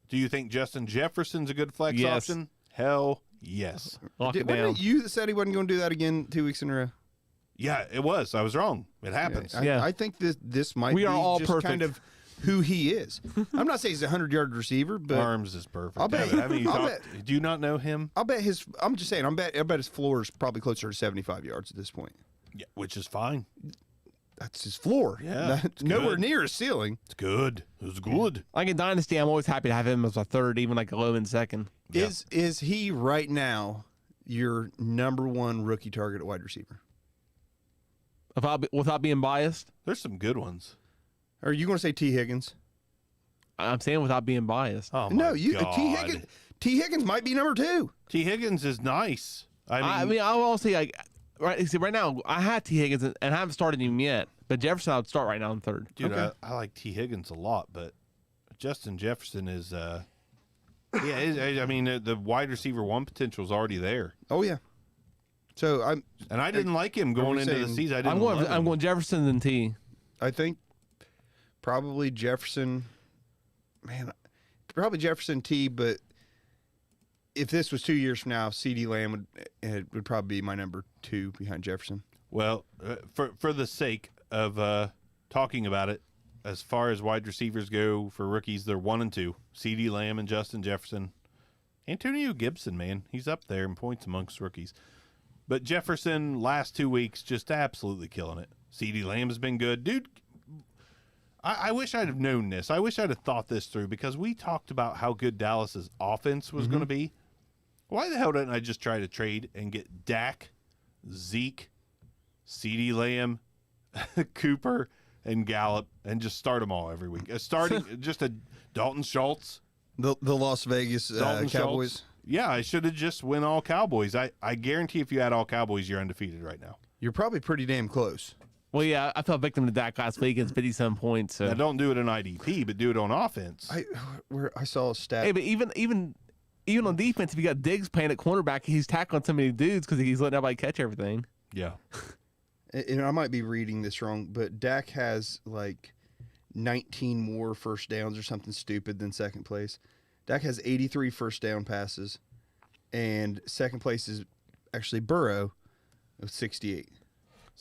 do you think Justin Jefferson's a good flex Yes. option? Hell yes. Lock it Wasn't down. it you that said he wasn't going to do that again 2 weeks in a row? Yeah, it was. I was wrong. It happens. Yeah. I think this might We be are all just perfect. kind of who he is. I'm not saying he's a 100-yard receiver, but Arms is perfect. I'll bet- Haven't you I'll talked- do you not know him? I'm just saying, I bet his floor is probably closer to 75 yards at this point. Yeah, which is fine. That's his floor. Yeah, it's Nowhere good. near his ceiling. It's good. It was good. Like in Dynasty, I'm always happy to have him as a third, even like a low in second. Yeah. Is he right now your number 1 rookie target at wide receiver? Without being biased, There's some good ones. Or are you going to say T. Higgins? I'm saying without being biased. Oh No, my God. T. Higgins might be number 2. T. Higgins is nice. I mean, I will say like right now I had T Higgins and I haven't started him yet, but Jefferson I'd start right now in third. dude, okay. I like T. Higgins a lot, but Justin Jefferson is, I mean, the wide receiver 1 potential is already there. Oh yeah. So And I didn't like him going we into the saying- season. I didn't love him. I'm going Jefferson then T. I think probably Jefferson. Man, probably Jefferson T. But if this was 2 years from now, C.D. Lamb would probably be my number 2 behind Jefferson. Well, for the sake of talking about it, as far as wide receivers go for rookies, they're 1 and 2. C.D. Lamb and Justin Jefferson. Antonio Gibson, man, he's up there in points amongst rookies. But Jefferson, last 2 weeks, just absolutely killing it. C.D. Lamb has been good. Dude, I wish I'd have known this. I wish I'd have thought this through because we talked about how good Dallas's offense was going to be. Why the hell didn't I just try to trade and get Dak, Zeke, C.D. Lamb, Cooper, and Gallup and just start them all every week? Starting just a Dalton Schultz. The Las Vegas Dalton Cowboys. Schultz. Yeah, I should have just went all Cowboys. I guarantee if you had all Cowboys, you're undefeated right now. You're probably pretty damn close. Well, yeah, I fell victim to Dak last week against 57 points. So. Now, don't do it in IDP, but do it on offense. I saw a stat. Hey, but even on defense, if you got Diggs playing at cornerback, he's tackling so many dudes because he's letting everybody catch everything. Yeah. And I might be reading this wrong, but Dak has like 19 more first downs or something stupid than second place. Dak has 83 first down passes, and second place is actually Burrow with 68.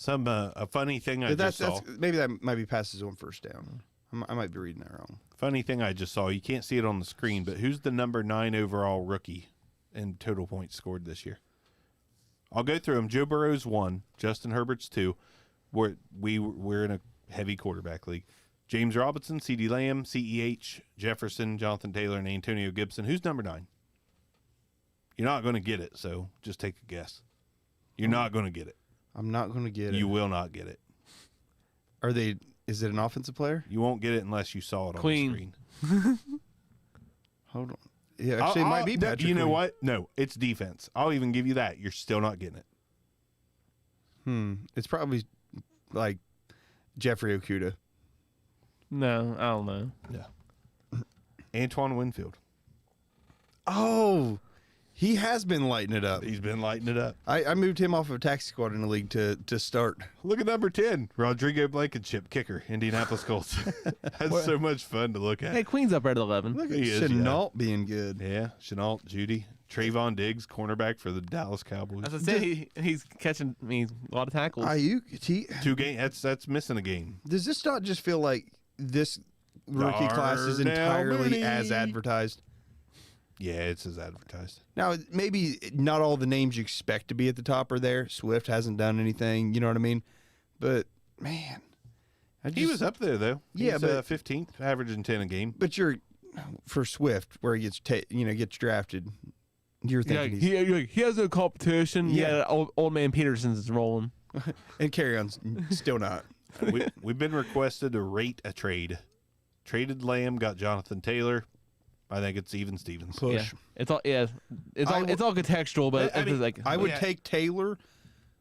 A funny thing I just saw. Maybe that might be passes on first down. I might be reading that wrong. Funny thing I just saw. You can't see it on the screen, but who's the number 9 overall rookie in total points scored this year? I'll go through them. Joe Burrow's 1. Justin Herbert's 2. We're in a heavy quarterback league. James Robinson, C.D. Lamb, CEH, Jefferson, Jonathan Taylor, and Antonio Gibson. Who's number 9? You're not going to get it, so just take a guess. You're not going to get it. I'm not going to get You it. will not get it. Are they? Is it an offensive player? You won't get it unless you saw it on Queen. the screen. Hold on. Yeah, actually, it might be Patrick. You know Queen. what? No, it's defense. I'll even give you that. You're still not getting it. It's probably like Jeffrey Okuda. No, I don't know. Yeah. Antoine Winfield. Oh, he has been lighting it up. He's been lighting it up. I moved him off of a taxi squad in the league to start. Look at number 10, Rodrigo Blankenship, kicker, Indianapolis Colts. That's so much fun to look at. Hey, Queen's up there at 11. Look at He is, Chenault being good. Yeah, Chenault, Judy, Trayvon Diggs, cornerback for the Dallas Cowboys. As I said, he's catching a lot of tackles. Ayuk, 2 games. That's missing a game. does this not just feel like this rookie class is Darnell entirely Mooney. as advertised? Yeah, it's as advertised. Now, maybe not all the names you expect to be at the top are there. Swift hasn't done anything, you know what I mean? But, man. He was up there, though. Yeah, He's, but- 15th, averaging 10 a game. But you're, for Swift, where he gets drafted, you're Yeah, thinking he has no competition. Yeah. Yeah, old man Peterson's is rolling. and carry on's still not. We've been requested to rate a trade. Traded Lamb, got Jonathan Taylor. I think it's even Stevens. Push. Yeah, it's all it's all contextual, but I it's mean, like I would take Taylor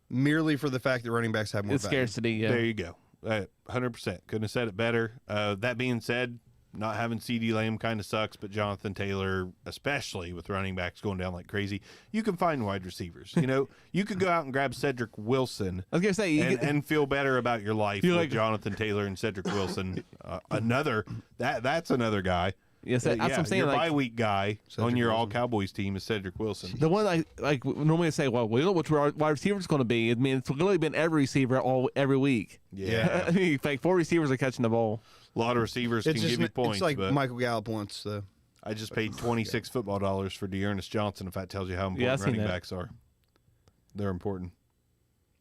merely for the fact that running backs have more it's value. scarcity. Yeah, There you go. 100%. Couldn't have said it better. That being said, not having CD Lamb kind of sucks, but Jonathan Taylor, especially with running backs going down like crazy, you can find wide receivers. You know, you could go out and grab Cedric Wilson I was gonna say and feel better about your life Feel with like- Jonathan Taylor and Cedric Wilson. That's another guy. yes, that's what I'm saying. Your Like bye week guy on Cedric your Wilson. All Cowboys team is Cedric Wilson. the one like normally say, well, we don't know which wide receiver is going to be. I mean, it's literally been every receiver every week. Yeah, I mean, like 4 receivers are catching the ball. a lot of receivers It's can just give you points, it's like but Michael Gallup once. The I just paid $26 football dollars for Dearness Johnson. If that tells you how important Yeah, I've seen running that. backs are, they're important.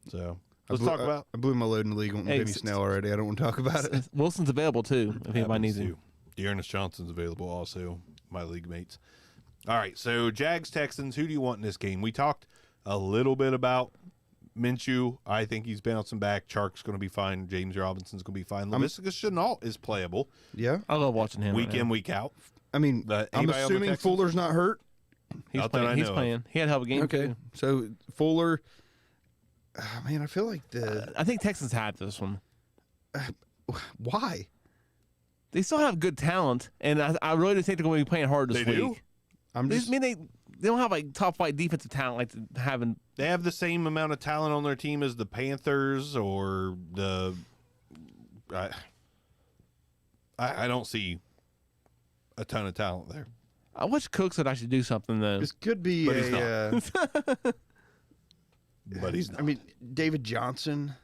So I let's blew- talk about I blew my load in the league on Hey, Benny Snell already. I don't want to talk about it. Wilson's available too if anybody needs him. Dearness Johnson's available also. My league mates. All right, so Jags Texans. Who do you want in this game? We talked a little bit about Minshew. I think he's bouncing back. Chark's going to be fine. James Robinson's going to be fine. Laviska Shenault is playable Yeah, I love watching him. week right in, now. week out. I mean, But I'm anybody on the assuming Texans? Fuller's not hurt. He's Not that I playing. He's know of. playing. He had a hell of a game. Okay, too. so Fuller. Man, I feel like the I think Texans had this one. why? They still have good talent, and I really do think they're going to be playing hard this They do? week. I'm They, just I mean, they don't have like top flight defensive talent like having. They have the same amount of talent on their team as the Panthers or the. I don't see a ton of talent there. I wish Cook said I should do something though. this could be But he's a. But he's not. I mean, David Johnson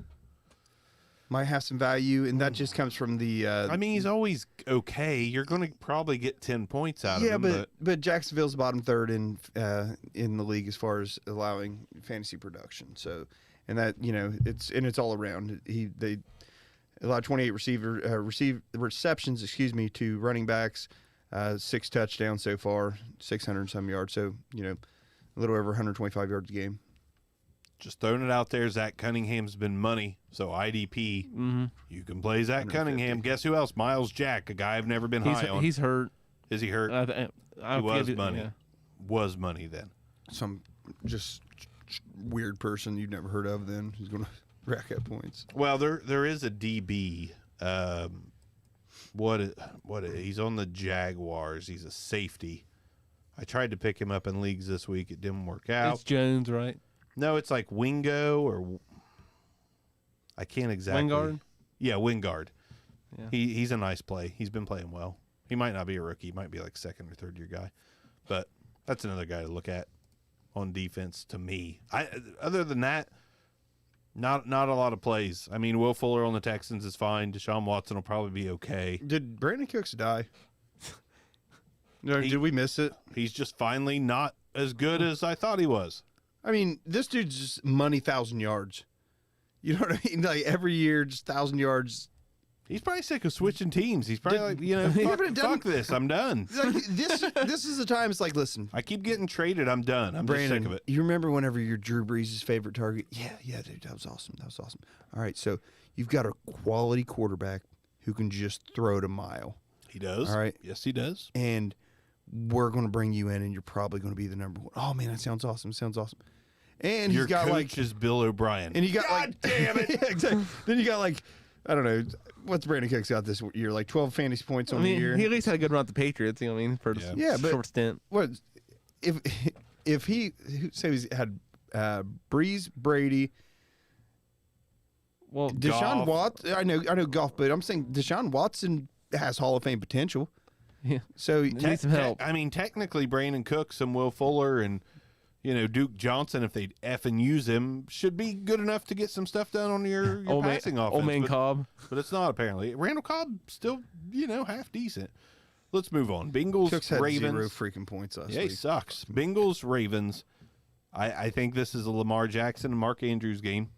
might have some value, and that just comes from the. I mean, he's always okay. You're going to probably get 10 points out of yeah, him. but Jacksonville's bottom third in the league as far as allowing fantasy production. So, and that it's all around. They allowed 28 receptions, to running backs, 6 touchdowns so far, 600 and some yards. So a little over 125 yards a game. Just throwing it out there, Zach Cunningham's been money. So IDP, you can play Zach 150. Cunningham. Guess who else? Miles Jack, a guy I've never been high on. He's hurt. Is he hurt? I He was forget- money. yeah. Was money then. Some just weird person you've never heard of. Then who's going to rack up points? Well, there is a DB. He's on the Jaguars. He's a safety. I tried to pick him up in leagues this week. It didn't work out. It's Jones, right? No, it's like Wingo or I can't exactly. Wingard? Yeah, Wingard. Yeah. He's a nice play. He's been playing well. He might not be a rookie. He might be like second or third year guy, but that's another guy to look at on defense. To me, other than that, not a lot of plays. I mean, Will Fuller on the Texans is fine. Deshaun Watson will probably be okay. Did Brandon Cooks die? No, did we miss it? He's just finally not as good as I thought he was. I mean, this dude's just money 1,000 yards. You know what I mean? Like every year, just 1,000 yards. He's probably sick of switching teams. He's probably like, you know, fuck this. I'm done. Like, this is the time. It's like, listen, I keep getting traded. I'm done. I'm Brandon, just sick of it. you remember whenever you're Drew Brees' favorite target? Yeah, dude, that was awesome. All right, so you've got a quality quarterback who can just throw it a mile, He does. All right. Yes, he does. and we're going to bring you in, and you're probably going to be the number one. Oh man, that sounds awesome. And Your he's got coach like, is Bill O'Brien. and you got God damn it. Yeah, exactly. Then you got like, I don't know, what's Brandon Cooks got this year? Like 12 fantasy points I on the mean, year. he at least had a good run at the Patriots. You know what I mean? For Yeah. Yeah, but- short stint. What if he say he's had Breeze, Brady, Well, Deshaun Goff. Watson? I know Goff, but I'm saying Deshaun Watson has Hall of Fame potential. yeah. So He needs some help. I mean, technically, Brandon Cooks and Will Fuller and, you know, Duke Johnson, if they effing use him, should be good enough to get some stuff done on your passing offense. Old man but, Cobb. but it's not, apparently. Randall Cobb still, you know, half decent. Let's move on. Bengals, Cooks had Ravens. 0 freaking points last Yeah, he week. sucks. Bengals, Ravens. I think this is a Lamar Jackson and Mark Andrews game.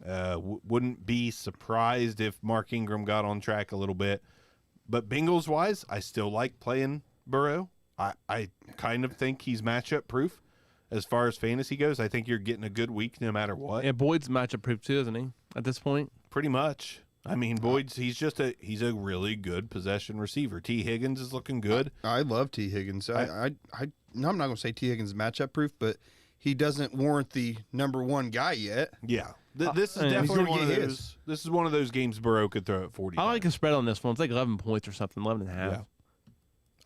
Wouldn't be surprised if Mark Ingram got on track a little bit. But Bengals wise, I still like playing Burrow. I kind of think he's matchup proof as far as fantasy goes. I think you're getting a good week no matter what. Yeah, Boyd's matchup proof too, isn't he? At this point. Pretty much. I mean, Boyd's he's a really good possession receiver. T. Higgins is looking good. I love T. Higgins. I'm not going to say T. Higgins is matchup proof, but he doesn't warrant the number one guy yet. Yeah. This is and he's definitely gonna one of get those. his. This is one of those games Burrow could throw at 40. I like a spread on this one. It's like 11 points or something, 11 and a half. Yeah.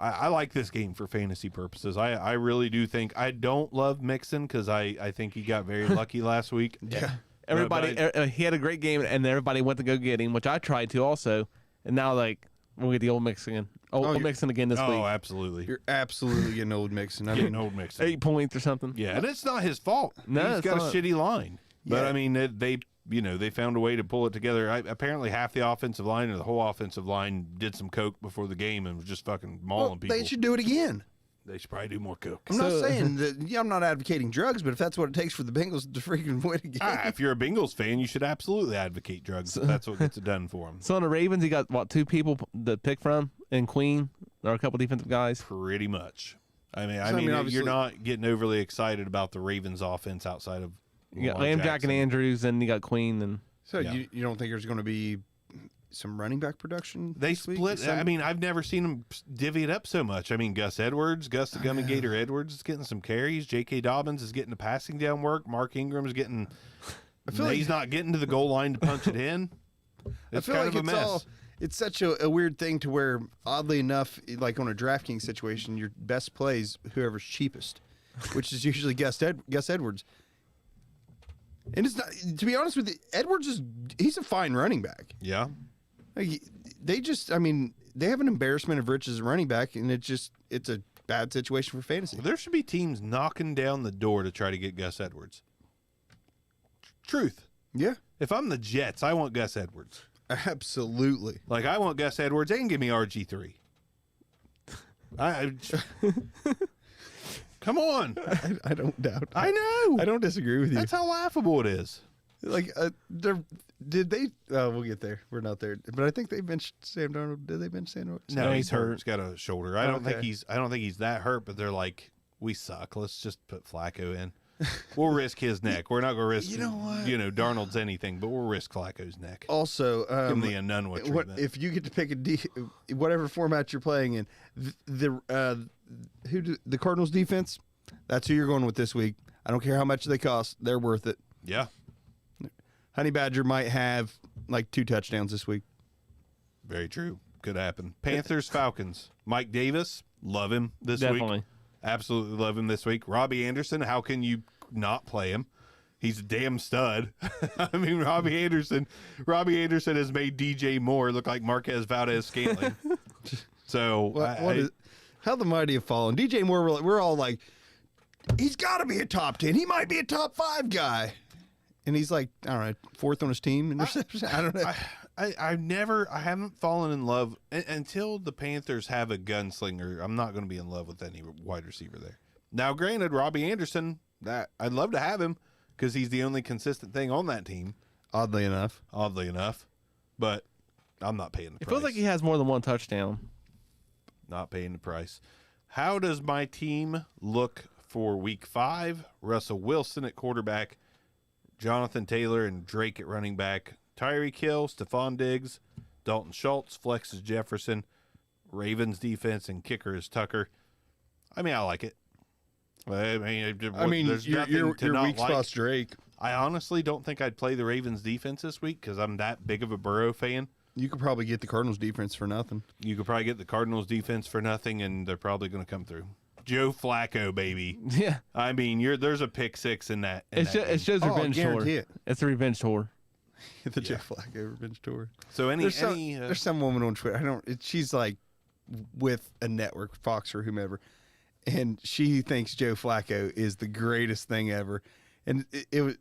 I like this game for fantasy purposes. I really do think. I don't love Mixon because I think he got very lucky last week. Yeah. Everybody, But he had a great game, and everybody went to go get him, which I tried to also. And now, like, we'll get the old Mixon. Old Mixon again this oh, week. absolutely. You're absolutely getting old Mixon. I Getting mean, old Mixon. 8 points or something. Yeah, and it's not his fault. No, He's it's got not. a shitty line. But Yeah. I mean, they found a way to pull it together. Apparently, half the offensive line or the whole offensive line did some coke before the game and was just fucking mauling people. they should do it again. They should probably do more coke. I'm not saying that. Yeah, I'm not advocating drugs, but if that's what it takes for the Bengals to freaking win a game, If you're a Bengals fan, you should absolutely advocate drugs. If that's what gets it done for them. So on the Ravens, he got, what, 2 people to pick from? And Queen, or a couple defensive guys. Pretty much. I mean, obviously- you're not getting overly excited about the Ravens' offense outside of You got Lamar Jack and Jackson. Andrews, and you got Queen. And so Yeah. you don't think there's going to be some running back production? They this week? split. Some- I mean, I've never seen them divvy it up so much. I mean, Gus the Gummy Gator Edwards is getting some carries. J.K. Dobbins is getting the passing down work. Mark Ingram's getting. feel like- He's not getting to the goal line to punch it in. It's I feel kind like of a mess. it's such a weird thing to where, oddly enough, like on a DraftKings situation, your best plays whoever's cheapest, which is usually Gus Edwards. And it's not, to be honest with you, he's a fine running back. Yeah. Like, they have an embarrassment of riches at running back, and it's a bad situation for fantasy. There should be teams knocking down the door to try to get Gus Edwards. Truth. Yeah, If I'm the Jets, I want Gus Edwards. absolutely. Like, I want Gus Edwards and give me RG3. Come on. I don't doubt. I know. I don't disagree with you. That's how laughable it is. Like, did they? We'll get there. We're not there, but I think they benched Sam Darnold. Did they bench Sam Darnold? No, he's hurt. hurt. He's got a shoulder. I don't think Okay. he's that hurt, but they're like, we suck. Let's just put Flacco in. We'll risk his neck. We're not going to risk, You know what? Darnold's anything, but we'll risk Flacco's neck. Also, Give him the Anunwa what treatment. if you get to pick whatever format you're playing in? The Cardinals defense. That's who you're going with this week. I don't care how much they cost; they're worth it. Yeah, Honey Badger might have like 2 touchdowns this week. very true. Could happen. Panthers, Falcons. Mike Davis, love him this definitely. week. Absolutely love him this week. Robbie Anderson, how can you not play him? He's a damn stud. I mean, Robbie Anderson has made DJ Moore look like Marquez Valdez-Scantling. So How the mighty have fallen. DJ Moore, we're all like, he's got to be a top 10. He might be a top 5 guy. And he's like, I don't know, 4th on his team in reception. I don't know. I haven't fallen in love until the Panthers have a gunslinger. I'm not going to be in love with any wide receiver there. Now, granted, Robbie Anderson, that I'd love to have him because he's the only consistent thing on that team. Oddly enough. But I'm not paying the It price. feels like he has more than one touchdown. Not paying the price. How does my team look for week 5? Russell Wilson at quarterback, Jonathan Taylor and Drake at running back, Tyreek Hill, Stephon Diggs, Dalton Schultz, flex is Jefferson, Ravens defense and kicker is Tucker. I mean, I like it. There's nothing your to not weak like. spot's Drake. I honestly don't think I'd play the Ravens defense this week because I'm that big of a Burrow fan. You could probably get the Cardinals defense for nothing. You could probably get the Cardinals defense for nothing, and they're probably going to come through. Joe Flacco, baby. Yeah. I mean, there's a pick 6 in that. It's just Oh, I revenge tour. guarantee it. It's a revenge tour. The Joe Flacco revenge tour. So There's some woman on Twitter. She's like with a network, Fox or whomever, and she thinks Joe Flacco is the greatest thing ever. And it was.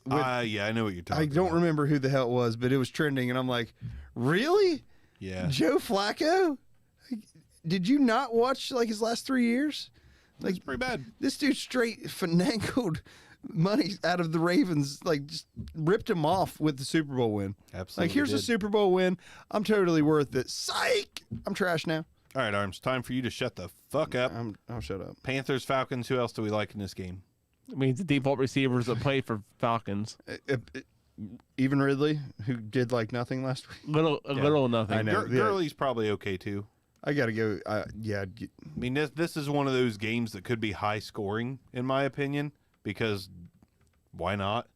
yeah, I know what you're talking I about. don't remember who the hell it was, but it was trending, and I'm like, really? Yeah. Joe Flacco? Did you not watch like his last 3 years? Like, It's pretty bad. this dude straight finagled money out of the Ravens, like just ripped him off with the Super Bowl win. Absolutely. Like, here's a did. Super Bowl win. I'm totally worth it. Psych! I'm trash now. All right, Arms, time for you to shut the fuck up. I'll shut up. Panthers, Falcons, who else do we like in this game? I mean, the default receivers that play for Falcons. Even Ridley, who did like nothing last week. Little nothing. I know. Yeah. Gurley's probably okay, too. I got to go. Yeah. I mean, this is one of those games that could be high scoring, in my opinion, because why not?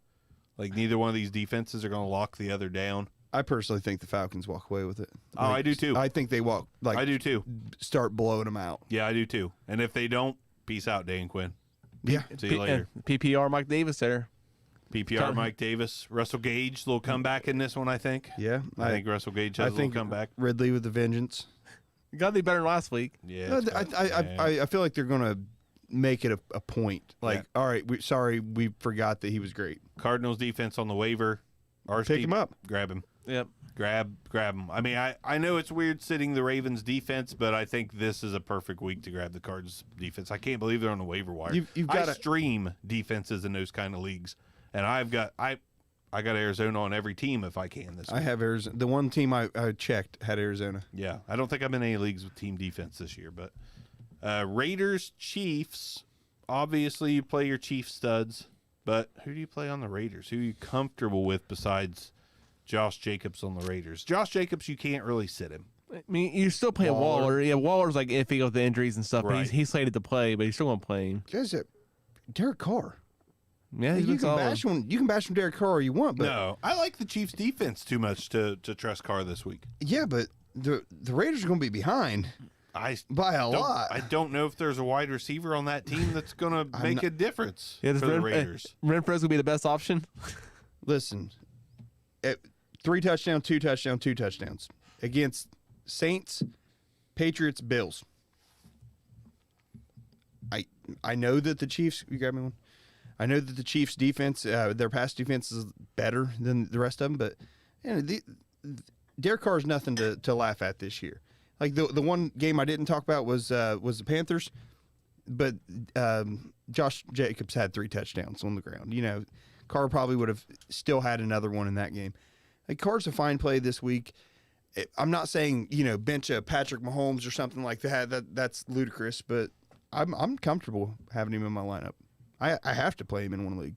Like, neither one of these defenses are going to lock the other down. I personally think the Falcons walk away with it. Oh, I do too. I think they walk, like, I do too. start blowing them out. Yeah, I do too. And if they don't, peace out, Dan Quinn. Yeah. See you later. PPR Mike Davis there. PPR Mike Davis, Russell Gage, little comeback in this one, I think. Yeah. I think Russell Gage has a little comeback. Ridley with the vengeance. Got to be better than last week. Yeah. No, it's I feel like they're going to make it a point. Like, all right, we forgot that he was great. Cardinals defense on the waiver. Pick him up. Grab him. Yep. Grab him. I mean, I know it's weird sitting the Ravens defense, but I think this is a perfect week to grab the Cards defense. I can't believe they're on the waiver wire. You've I gotta- stream defenses in those kind of leagues, and I got Arizona on every team if I can this I week. have Arizona. The one team I checked had Arizona. Yeah, I don't think I'm in any leagues with team defense this year, but Raiders, Chiefs. Obviously, you play your Chiefs studs, but who do you play on the Raiders? Who are you comfortable with besides Josh Jacobs on the Raiders? Josh Jacobs, you can't really sit him. I mean, you're still playing Waller. Yeah, Waller's like iffy with the injuries and stuff. But Right. he's slated to play, but he's still going to play him. Guys, Derek Carr. Yeah, he's You been can solid. bash him. You can bash him Derek Carr all you want, but No, I like the Chiefs defense too much to trust Carr this week. yeah, but the Raiders are going to be behind by a lot. I don't know if there's a wide receiver on that team that's going to make a difference Yeah, for the Raiders. Renfro's gonna be the best option. Listen, 3 touchdowns, 2 touchdowns, 2 touchdowns against Saints, Patriots, Bills. I know that the Chiefs. You got me one. I know that the Chiefs' defense, their pass defense, is better than the rest of them, but Derek Carr is nothing to laugh at this year. Like the one game I didn't talk about was the Panthers, but Josh Jacobs had 3 touchdowns on the ground. You know, Carr probably would have still had another one in that game. Like, Carr's a fine play this week. I'm not saying, bench a Patrick Mahomes or something like that. That's ludicrous, but I'm comfortable having him in my lineup. I have to play him in one league.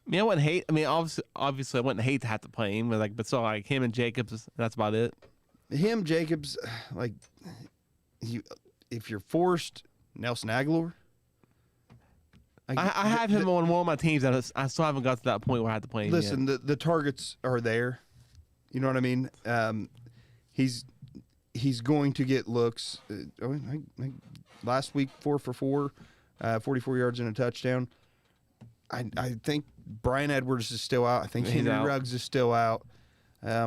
I mean, I wouldn't hate. I mean, obviously, I wouldn't hate to have to play him, but still, like him and Jacobs, that's about it. Him, Jacobs, like, if you're forced, Nelson Aguilar. I have him on one of my teams, and I still haven't got to that point where I have to play him. Listen, yet. the targets are there. You know what I mean? He's going to get looks. Last week, 4 for 4, 44 yards and a touchdown. I think Brian Edwards is still out. I think He's Henry out. Ruggs is still out. I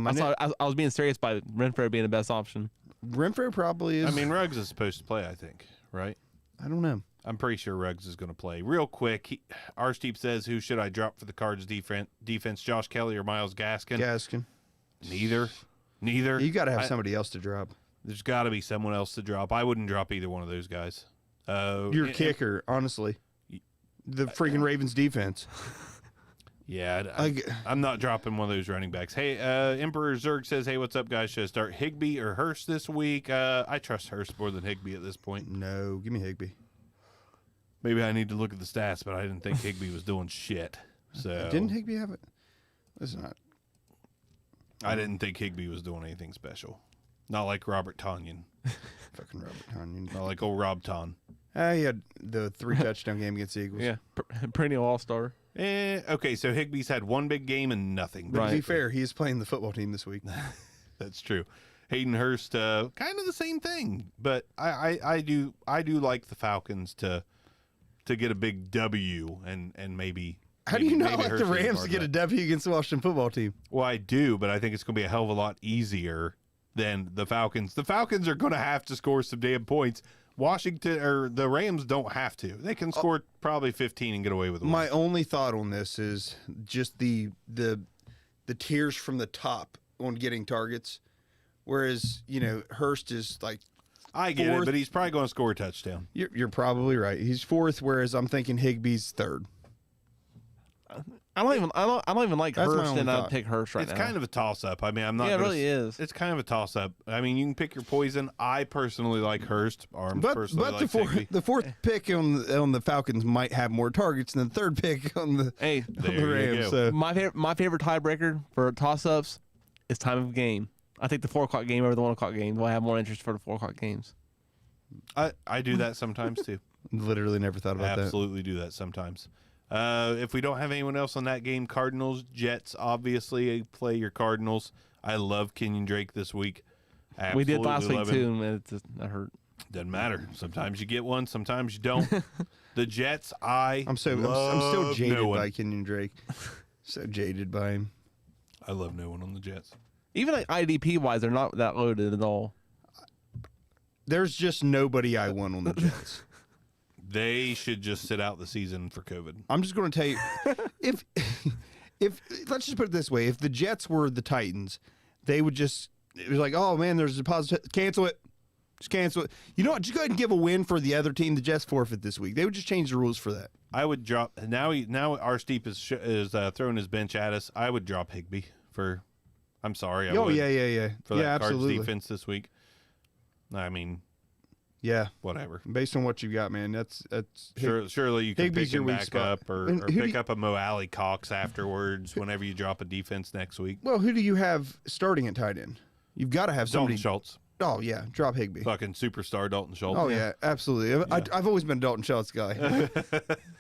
was being serious by Renfro being the best option. Renfro probably is. I mean, Ruggs is supposed to play, I think, right? I don't know. I'm pretty sure Ruggs is going to play. Real quick, Arsteep says, who should I drop for the Cards defense, Josh Kelly or Myles Gaskin? Gaskin. Neither. You got to have somebody else to drop. There's got to be someone else to drop. I wouldn't drop either one of those guys. Your kicker, honestly. The freaking Ravens defense. Yeah, Like- I'm not dropping one of those running backs. Hey, Emperor Zerg says, hey, what's up, guys? Should I start Higbee or Hurst this week? I trust Hurst more than Higbee at this point. No, give me Higbee. Maybe I need to look at the stats, but I didn't think Higbee was doing shit. So Didn't Higbee have it? It's not. I didn't think Higbee was doing anything special. Not like Robert Tonyan. Fucking Robert Tonyan. Not like old Rob Ton. He had the 3 touchdown game against the Eagles. Yeah, perennial all-star. Okay, so Higbee's had one big game and nothing. But to be Right. fair, he is playing the football team this week. That's true. Hayden Hurst, kind of the same thing, but I do like the Falcons to get a big W and maybe. How do you not maybe like Hurst the is Rams part to of get a that. W against the Washington football team? Well, I do, but I think it's going to be a hell of a lot easier than the Falcons. The Falcons are going to have to score some damn points. Washington or the Rams don't have to. They can score probably 15 and get away with it. My only thought on this is just the tiers from the top on getting targets. Whereas, Hurst is like, I get it, fourth. but he's probably going to score a touchdown. you're probably right. He's 4th, whereas I'm thinking Higbee's 3rd. I don't even like That's my Hurst, only and I'd thought. pick Hurst right It's now. kind of a toss-up. I mean, I'm not. Yeah, it gonna really is. It's kind of a toss-up. I mean, you can pick your poison. I personally like Hurst. Arms But personally the like Higbee. the 4th pick on the Falcons might have more targets than the 3rd pick on the, Hey, on There the you Rams. go. So my favorite tiebreaker for toss-ups is time of game. I think the 4 o'clock game over the 1 o'clock game. Will I have more interest for the 4 o'clock games? I do that sometimes too. literally never thought about that. Absolutely do that sometimes. If we don't have anyone else on that game, Cardinals, Jets, obviously play your Cardinals. I love Kenyon Drake this week. We did Absolutely last week love him. too, and it just that hurt. Doesn't matter. Sometimes you get one, sometimes you don't. The Jets, I'm still jaded no one. by Kenyon Drake. So jaded by him. I love no one on the Jets. Even like IDP wise, they're not that loaded at all. There's just nobody I want on the Jets. They should just sit out the season for COVID. I'm just going to tell you, if let's just put it this way, if the Jets were the Titans, they would just, it was like, oh man, there's a positive, cancel it, just cancel it. You know what? Just go ahead and give a win for the other team. The Jets forfeit this week. They would just change the rules for that. I would drop now. Our Steep is throwing his bench at us. I would drop Higbee for. I'm sorry. I Oh would, yeah. For that Yeah, Cards absolutely. defense this week. I mean, Yeah, whatever. based on what you got, man, that's Surely you can Higbee's pick your him weak back spot. up or And who do pick you- up a Mo Alley Cox afterwards whenever you drop a defense next week. Well, who do you have starting at tight end? You've got to have Dalton somebody. Schultz, Oh yeah, drop Higbee. fucking superstar Dalton Schultz. Oh yeah, absolutely. I've always been a Dalton Schultz guy.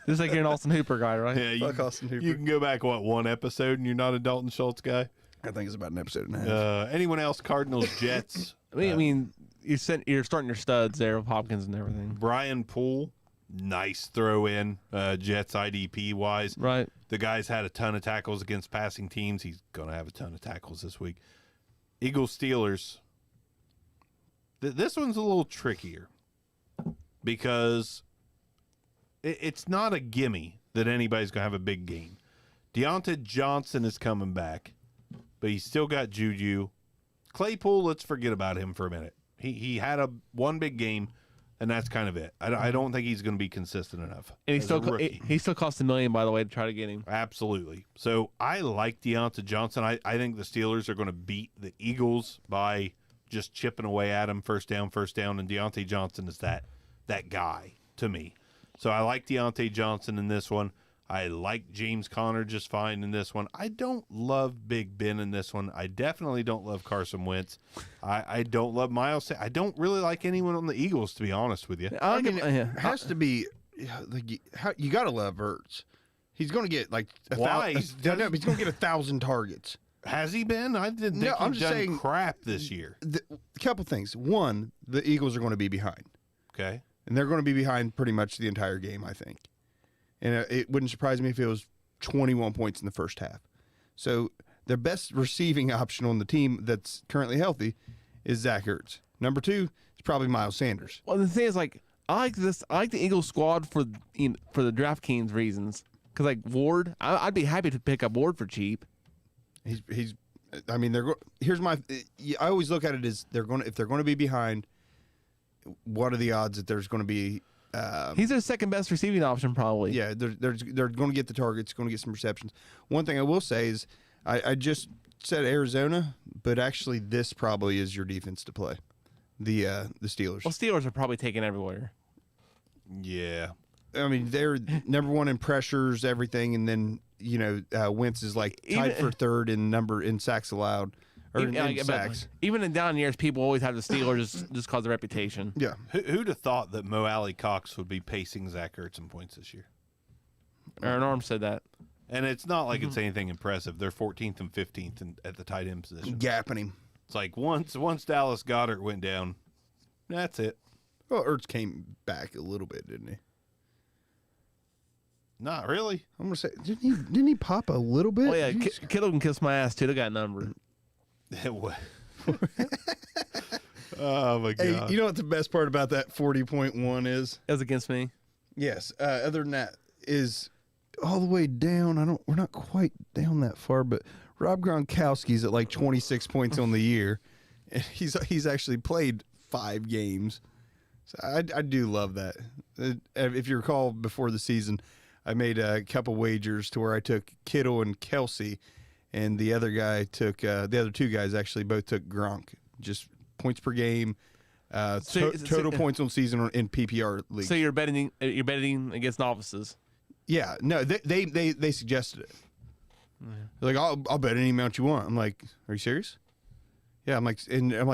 Just like you're an Austin Hooper guy, right? Yeah, Fuck Austin Hooper. you can go back one episode and you're not a Dalton Schultz guy. I think it's about an episode and a half. Anyone else? Cardinals, Jets. I mean, you're starting your studs there with Hopkins and everything, Brian Poole, nice throw in. Jets IDP wise, right? the guy's had a ton of tackles against passing teams. He's gonna have a ton of tackles this week. Eagles, Steelers. This one's a little trickier because it's not a gimme that anybody's gonna have a big game. Deontay Johnson is coming back, but he's still got Juju. Claypool, let's forget about him for a minute. He had one big game, and that's kind of it. I don't think he's going to be consistent enough. And as a rookie. he still cost $1 million, by the way, to try to get him. Absolutely. So I like Deontay Johnson. I think the Steelers are going to beat the Eagles by just chipping away at him first down, and Deontay Johnson is that guy to me. So I like Deontay Johnson in this one. I like James Conner just fine in this one. I don't love Big Ben in this one. I definitely don't love Carson Wentz. I don't love Miles. I don't really like anyone on the Eagles, to be honest with you. I mean, it has to be like you got to love Ertz. He's going to get like Why? he's going to get 1,000 targets. Has he been? I didn't think No, I'm he's just done saying- crap this year. A couple things. One, the Eagles are going to be behind, Okay. and they're going to be behind pretty much the entire game, I think. And it wouldn't surprise me if it was 21 points in the first half. So their best receiving option on the team that's currently healthy is Zach Ertz. Number 2 is probably Miles Sanders. Well, the thing is, like, I like the Eagles squad for the DraftKings reasons. Because like Ward, I'd be happy to pick up Ward for cheap. He's. I mean, here's my. I always look at it as if they're going to be behind. What are the odds that there's going to be He's their second best receiving option, probably. Yeah, they're going to get the targets, going to get some receptions. One thing I will say is I just said Arizona, but actually this probably is your defense to play. The Steelers. Well, Steelers are probably taken everywhere. Yeah. I mean, they're number one in pressures, everything, and then Wentz is like tied for third in sacks allowed or in sacks. Even in down years, people always have the Steelers just cause of reputation. Yeah. Who'd have thought that Mo Alley Cox would be pacing Zach Ertz in points this year? Aaron Arms said that. And it's not like it's anything impressive. They're 14th and 15th at the tight end position. Gapping him. It's like once Dallas Goedert went down, that's it. Well, Ertz came back a little bit, didn't he? Not really. I'm gonna say, didn't he pop a little bit? Oh yeah, Kittle can kiss my ass too. They got a number. Oh my god! Hey, you know what the best part about that 40.1 is? It was against me. Yes. Other than that, is all the way down. We're not quite down that far, but Rob Gronkowski's at like 26 points on the year, and he's actually played 5 games. So I do love that. If you recall, before the season, I made a couple wagers to where I took Kittle and Kelsey, and the other guy took the other 2 guys actually both took Gronk. Just points per game, total points on season in PPR league. So you're betting against novices. Yeah, no, they suggested it. They're like, I'll bet any amount you want. I'm like, are you serious? Yeah, I'm like,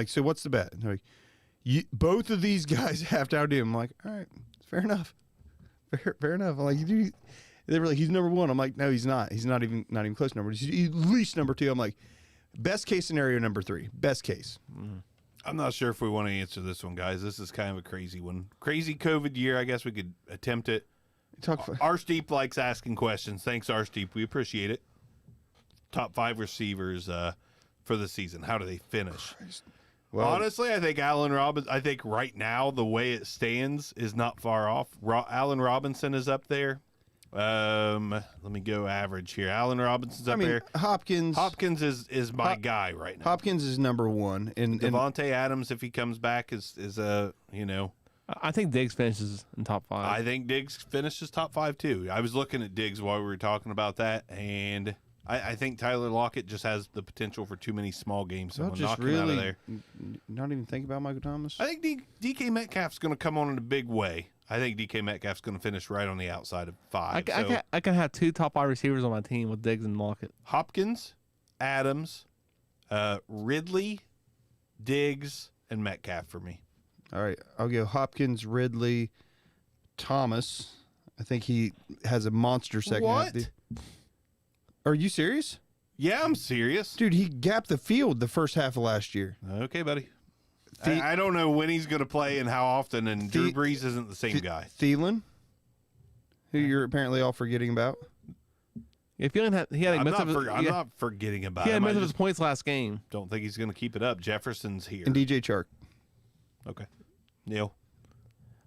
so what's the bet? And they're like, both of these guys have to outdo him. I'm like, all right, fair enough. Fair enough. I'm like, they were like, he's number 1. I'm like, no, he's not. He's not even close to number 2. He's at least number 2. I'm like, best case scenario, number 3. Best case. I'm not sure if we want to answer this one, guys. This is kind of a crazy one. Crazy COVID year. I guess we could attempt it. Arsteep likes asking questions. Thanks, Arsteep. We appreciate it. Top 5 receivers for the season. How do they finish? Well, honestly, I think Allen Robinson. I think right now the way it stands is not far off. Allen Robinson is up there. Let me go average here. Allen Robinson's up there. Hopkins is my guy right now. Hopkins is number 1, and Devontae Adams, if he comes back, is I think Diggs finishes in top 5. I think Diggs finishes top 5 too. I was looking at Diggs while we were talking about that, and I think Tyler Lockett just has the potential for too many small games. So just knock him really out of there. Not even think about Michael Thomas. I think DK Metcalf's going to come on in a big way. I think DK Metcalf's going to finish right on the outside of 5. I can have 2 top 5 receivers on my team with Diggs and Lockett. Hopkins, Adams, Ridley, Diggs, and Metcalf for me. All right, I'll go Hopkins, Ridley, Thomas. I think he has a monster second half. What? Are you serious? Yeah, I'm serious. Dude, he gapped the field the first half of last year. Okay, buddy. I don't know when he's going to play and how often, and Drew Brees isn't the same guy. Thielen, who you're apparently all forgetting about. If he had I'm not forgetting about him. He had most of his points last game. Don't think he's going to keep it up. Jefferson's here. And DJ Chark. Okay. Neil.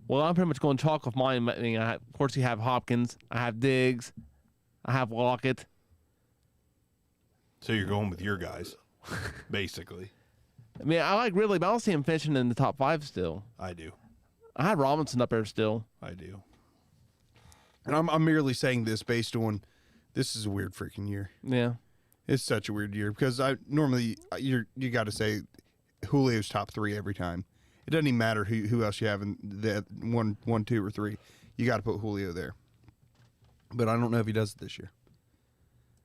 Well, I'm pretty much going chalk with mine. I mean, of course, you have Hopkins. I have Diggs. I have Lockett. So you're going with your guys, basically. I mean, I like Ridley, but I don't see him finishing in the top 5 still. I do. I had Robinson up there still. I do. And I'm merely saying this based on this is a weird freaking year. Yeah. It's such a weird year because normally you got to say Julio's top 3 every time. It doesn't even matter who else you have in that 1, 2, or 3. You got to put Julio there. But I don't know if he does it this year.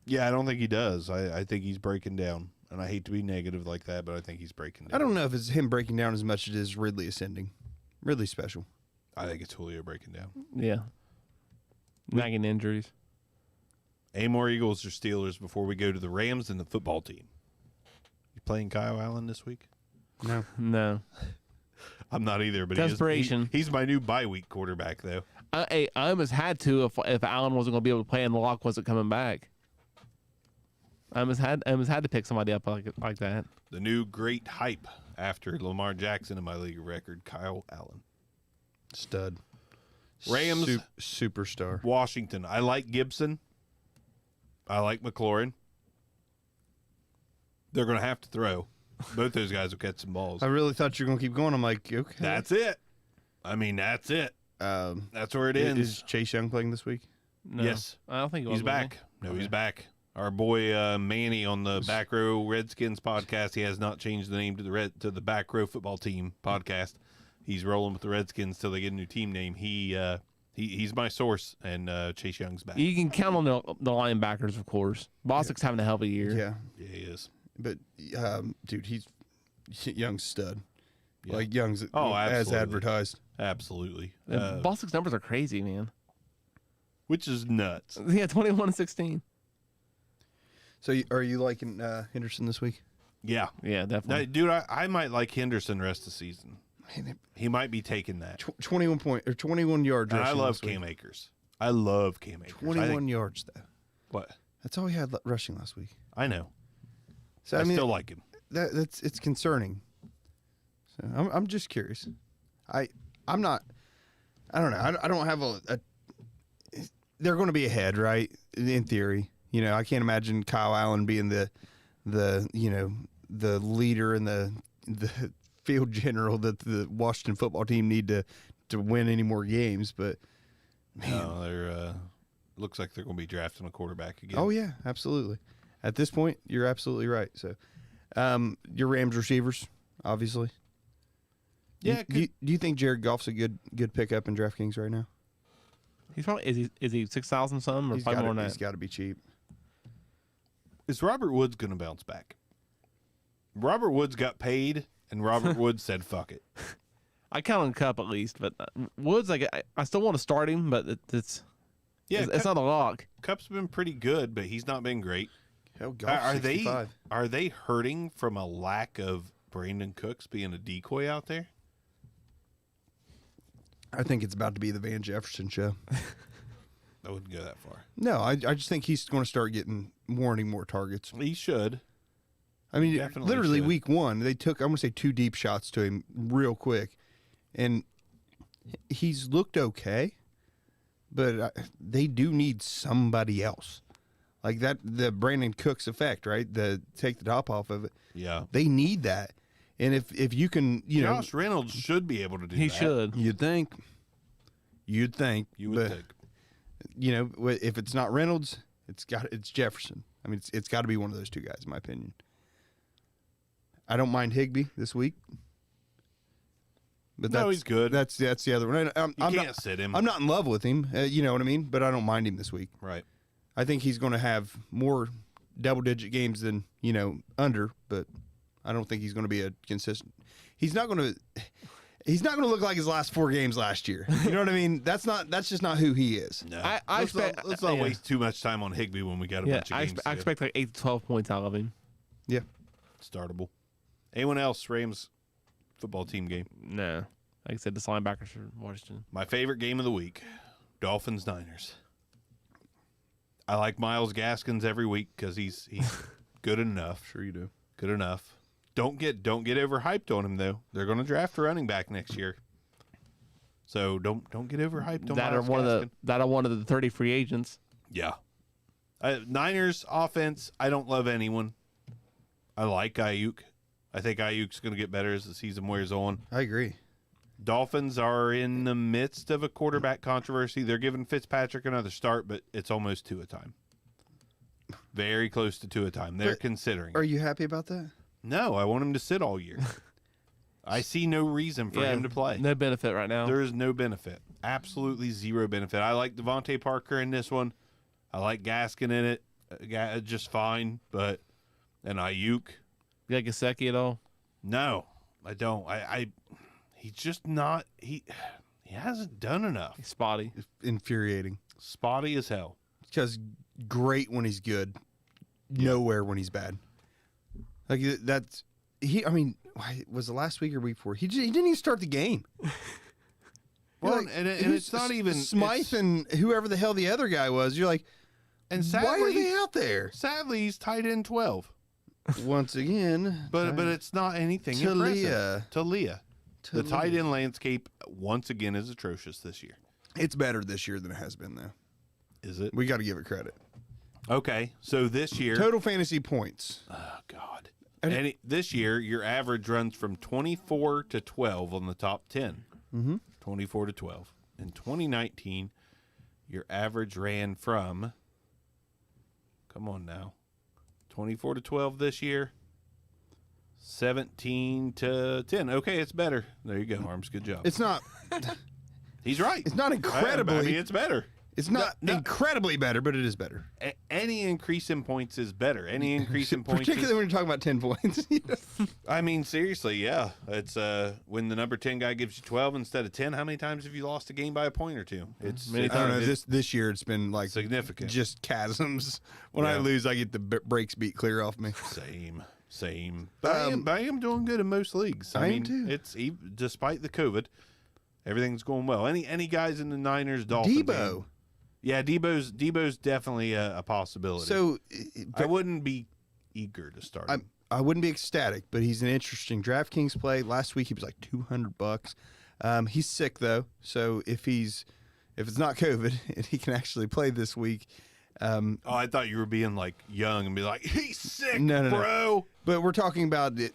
Yeah, I don't think he does. I think he's breaking down. And I hate to be negative like that, but I think he's breaking down. I don't know if it's him breaking down as much as it is Ridley ascending. Ridley's special. I think it's Julio breaking down. Yeah. Nagging injuries. Any more Eagles or Steelers before we go to the Rams and the football team? You playing Kyle Allen this week? No. No. I'm not either, but Desperation. He's my new bye-week quarterback, though. I almost had to if Allen wasn't going to be able to play and the lock wasn't coming back. I almost had to pick somebody up like that. The new great hype after Lamar Jackson in my league record, Kyle Allen. Stud. Rams. Superstar. Washington. I like Gibson. I like McLaurin. They're going to have to throw. Both those guys will catch some balls. I really thought you were going to keep going. I'm like, okay. That's it. I mean, that's it. That's where it ends. Is Chase Young playing this week? No. Yes. I don't think he was, He's was he? back. No, he's back. Our boy Manny on the Back Row Redskins podcast. He has not changed the name to the Back Row Football Team podcast. He's rolling with the Redskins till they get a new team name. He's my source, and Chase Young's back. You can count on the linebackers, of course. Bostic's having a hell of a year. Yeah, Yeah, he is. but dude, he's Young's stud. Yeah. Like Young's as absolutely. advertised. Absolutely. Bostic's numbers are crazy, man. Which is nuts. Yeah, 21-16. So are you liking Henderson this week? Yeah. Yeah, definitely. Dude, I might like Henderson rest of the season. Man, He might be taking that. 21 yards. And I rushing love last week. Cam Akers. I love Cam Akers. 21 yards though. What? That's all he had rushing last week. I know. So I mean, still like him. it's concerning. So I'm just curious. I'm not. I don't know. I don't have a. They're going to be ahead, right? In theory, I can't imagine Kyle Allen being the leader and the field general that the Washington football team need to win any more games. But man, No, they're looks like they're going to be drafting a quarterback again. oh yeah, absolutely. At this point, you're absolutely right. So, your Rams receivers, obviously. Yeah. Do you think Jared Goff's a good pickup in DraftKings right now? He's probably is he 6,000 something or He's probably more than He's that? got to be cheap. Is Robert Woods going to bounce back? Robert Woods got paid, and Robert Woods said, "Fuck it." I count on Cup at least, but Woods, like I still want to start him, but it's Yeah, not a lock. Cup's been pretty good, but he's not been great. Hell, Goff's 65. Are they hurting from a lack of Brandon Cooks being a decoy out there? I think it's about to be the Van Jefferson show. I wouldn't go that far. No, I just think he's going to start getting more and more targets. He should. I mean, Definitely literally should. week one, they took, I'm going to say 2 deep shots to him real quick. And he's looked okay, but they do need somebody else. Like that, the Brandon Cooks effect, right? The take the top off of it. Yeah. They need that. And if you can, Josh Reynolds should be able to do that. He should. you'd think. You would but, think. If it's not Reynolds, it's Jefferson. I mean, it's got to be one of those two guys, in my opinion. I don't mind Higbee this week, but No, he's good. That's the other one. I'm You can't not, sit him. I'm not in love with him. You know what I mean? But I don't mind him this week. Right. I think he's going to have more double-digit games than under, but I don't think he's going to be a consistent. He's not going to look like his last 4 games last year. You know what I mean? That's just not who he is. No. I let's not yeah. waste too much time on Higbee when we got a Yeah, bunch of I games. I expect like 8 to 12 points out of him. Yeah. Startable. Anyone else? Rams football team game. No, like I said, the linebackers for Washington. My favorite game of the week: Dolphins-Niners. I like Myles Gaskins every week because he's good enough. Sure you do. Good enough. Don't get overhyped on him though. They're going to draft a running back next year, so don't get overhyped on That are Myles Gaskin. one of the 30 free agents. Yeah. Niners offense. I don't love anyone. I like Ayuk. I think Ayuk's going to get better as the season wears on. I agree. Dolphins are in the midst of a quarterback controversy. They're giving Fitzpatrick another start, but it's almost 2 a time. Very close to 2 a time. They're But considering. Are you happy about that? No, I want him to sit all year. I see no reason for him to play. No benefit right now. There is no benefit. Absolutely zero benefit. I like Devontae Parker in this one. I like Gaskin in it. Just fine. But, and Ayuk. You like Gesicki at all? No, I don't. He's just not. He hasn't done enough. He's spotty. It's infuriating. Spotty as hell. Because great when he's good, nowhere when he's bad. Like that's he. I mean, was it last week or week before? He didn't even start the game. Well, Like, and it's not even Smythe it's- and whoever the hell the other guy was. You're like, And why are they sadly, out there? sadly, he's tight end 12. Once again, But it's not anything impressive. Talia. The tight end landscape once again is atrocious this year. It's better this year than it has been, though. Is it? We got to give it credit. Okay, so this year, Total fantasy points. oh God, this year your average runs from 24 to 12 on the top 10. 24 to 12. in 2019, your average ran from, come on now, 24 to 12 this year, 17 to 10. Okay, it's better. There you go, Arms. Good job. It's not. He's right. It's not incredibly. I mean, it's better. It's not No. incredibly better, but it is better. Any increase in points is better. Any increase in points, Particularly when you're talking about 10 points. I mean, seriously, yeah. It's when the number 10 guy gives you 12 instead of 10. How many times have you lost a game by a point or two? It's Many I don't know. it's This year it's been like significant. just chasms. When I Yeah. lose, I get the brakes beat clear off me. Same. But I am doing good in most leagues. I am mean, too. It's despite the COVID, everything's going well. Any guys in the Niners, Dolphins? Debo. Yeah, Debo's definitely a possibility. So I wouldn't be eager to start him. I wouldn't be ecstatic, but he's an interesting DraftKings play. Last week he was like $200. He's sick though, so if it's not COVID and he can actually play this week. Oh, I thought you were being like young and be like, he's sick, No. bro. But we're talking about the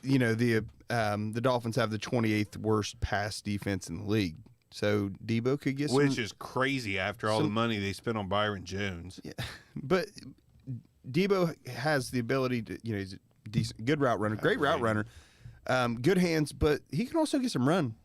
Dolphins have the 28th worst pass defense in the league. So Debo could get some, Which is crazy after all the money they spent on Byron Jones. yeah, but Debo has the ability to, he's a decent, good route runner, great route runner, good hands, but he can also get some run.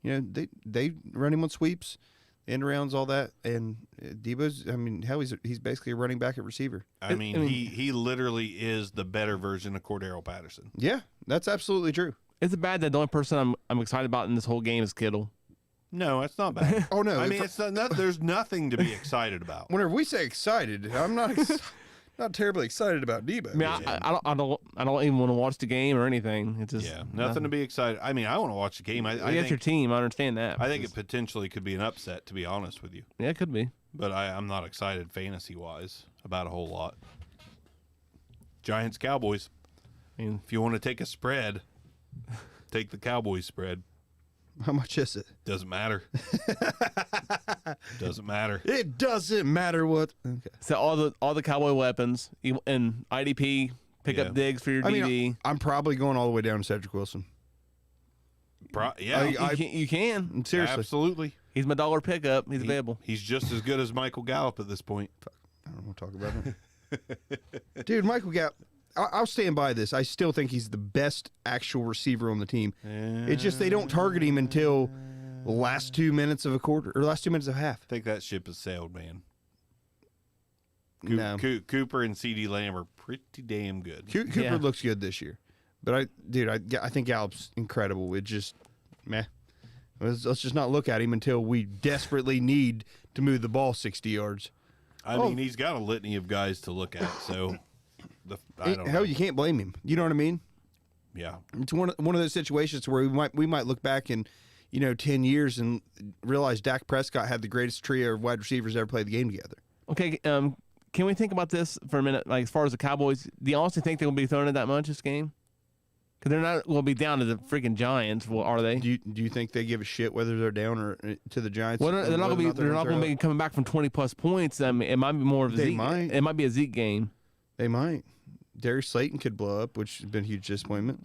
They run him on sweeps, end rounds, all that, and Debo's. I mean, hell, he's basically a running back at receiver. I mean, he literally is the better version of Cordero Patterson. Yeah, that's absolutely true. Is it bad that the only person I'm excited about in this whole game is Kittle? No, it's not bad. Oh no, I mean, it's not, there's nothing to be excited about. whenever we say excited, I'm not not terribly excited about Debo. I mean, I don't even want to watch the game or anything. It's just Yeah, nothing to be excited. I mean, I want to watch the game. I That's your think team. I understand that. I think it potentially could be an upset, to be honest with you. Yeah, it could be. But I'm not excited fantasy wise about a whole lot. Giants Cowboys. I mean, If you want to take a spread, take the Cowboys spread. How much is it? Doesn't matter. Doesn't matter. It doesn't matter what. Okay. so all the cowboy weapons and IDP pick Yeah. up digs for your I DD. mean, I'm probably going all the way down to Cedric Wilson. Yeah, you can. Seriously, absolutely. He's my dollar pickup. He's available. He's just as good as Michael Gallup at this point. I don't want to talk about it. Dude, Michael Gallup. I'll stand by this. I still think he's the best actual receiver on the team. It's just they don't target him until the last 2 minutes of a quarter or last 2 minutes of half. I think that ship has sailed, man. No. Cooper and CD Lamb are pretty damn good. Cooper Yeah. looks good this year, but I think Gallup's incredible. It just, meh. Let's just not look at him until we desperately need to move the ball 60 yards. I mean, he's got a litany of guys to look at, so I don't know. Hell, you can't blame him. You know what I mean? Yeah. It's one of those situations where we might look back in 10 years and realize Dak Prescott had the greatest trio of wide receivers ever played the game together. Okay. Can we think about this for a minute? Like as far as the Cowboys, do you honestly think they're gonna be throwing it that much this game? Because they're not going to be down to the freaking Giants. Well, are they? Do you think they give a shit whether they're down or to the Giants? Well, they're not going to be. They're not going to be. be coming back from 20+ points. I mean, it might be more of a They Zeke. might. It might be a Zeke game. They might. Darius Slayton could blow up, which has been a huge disappointment.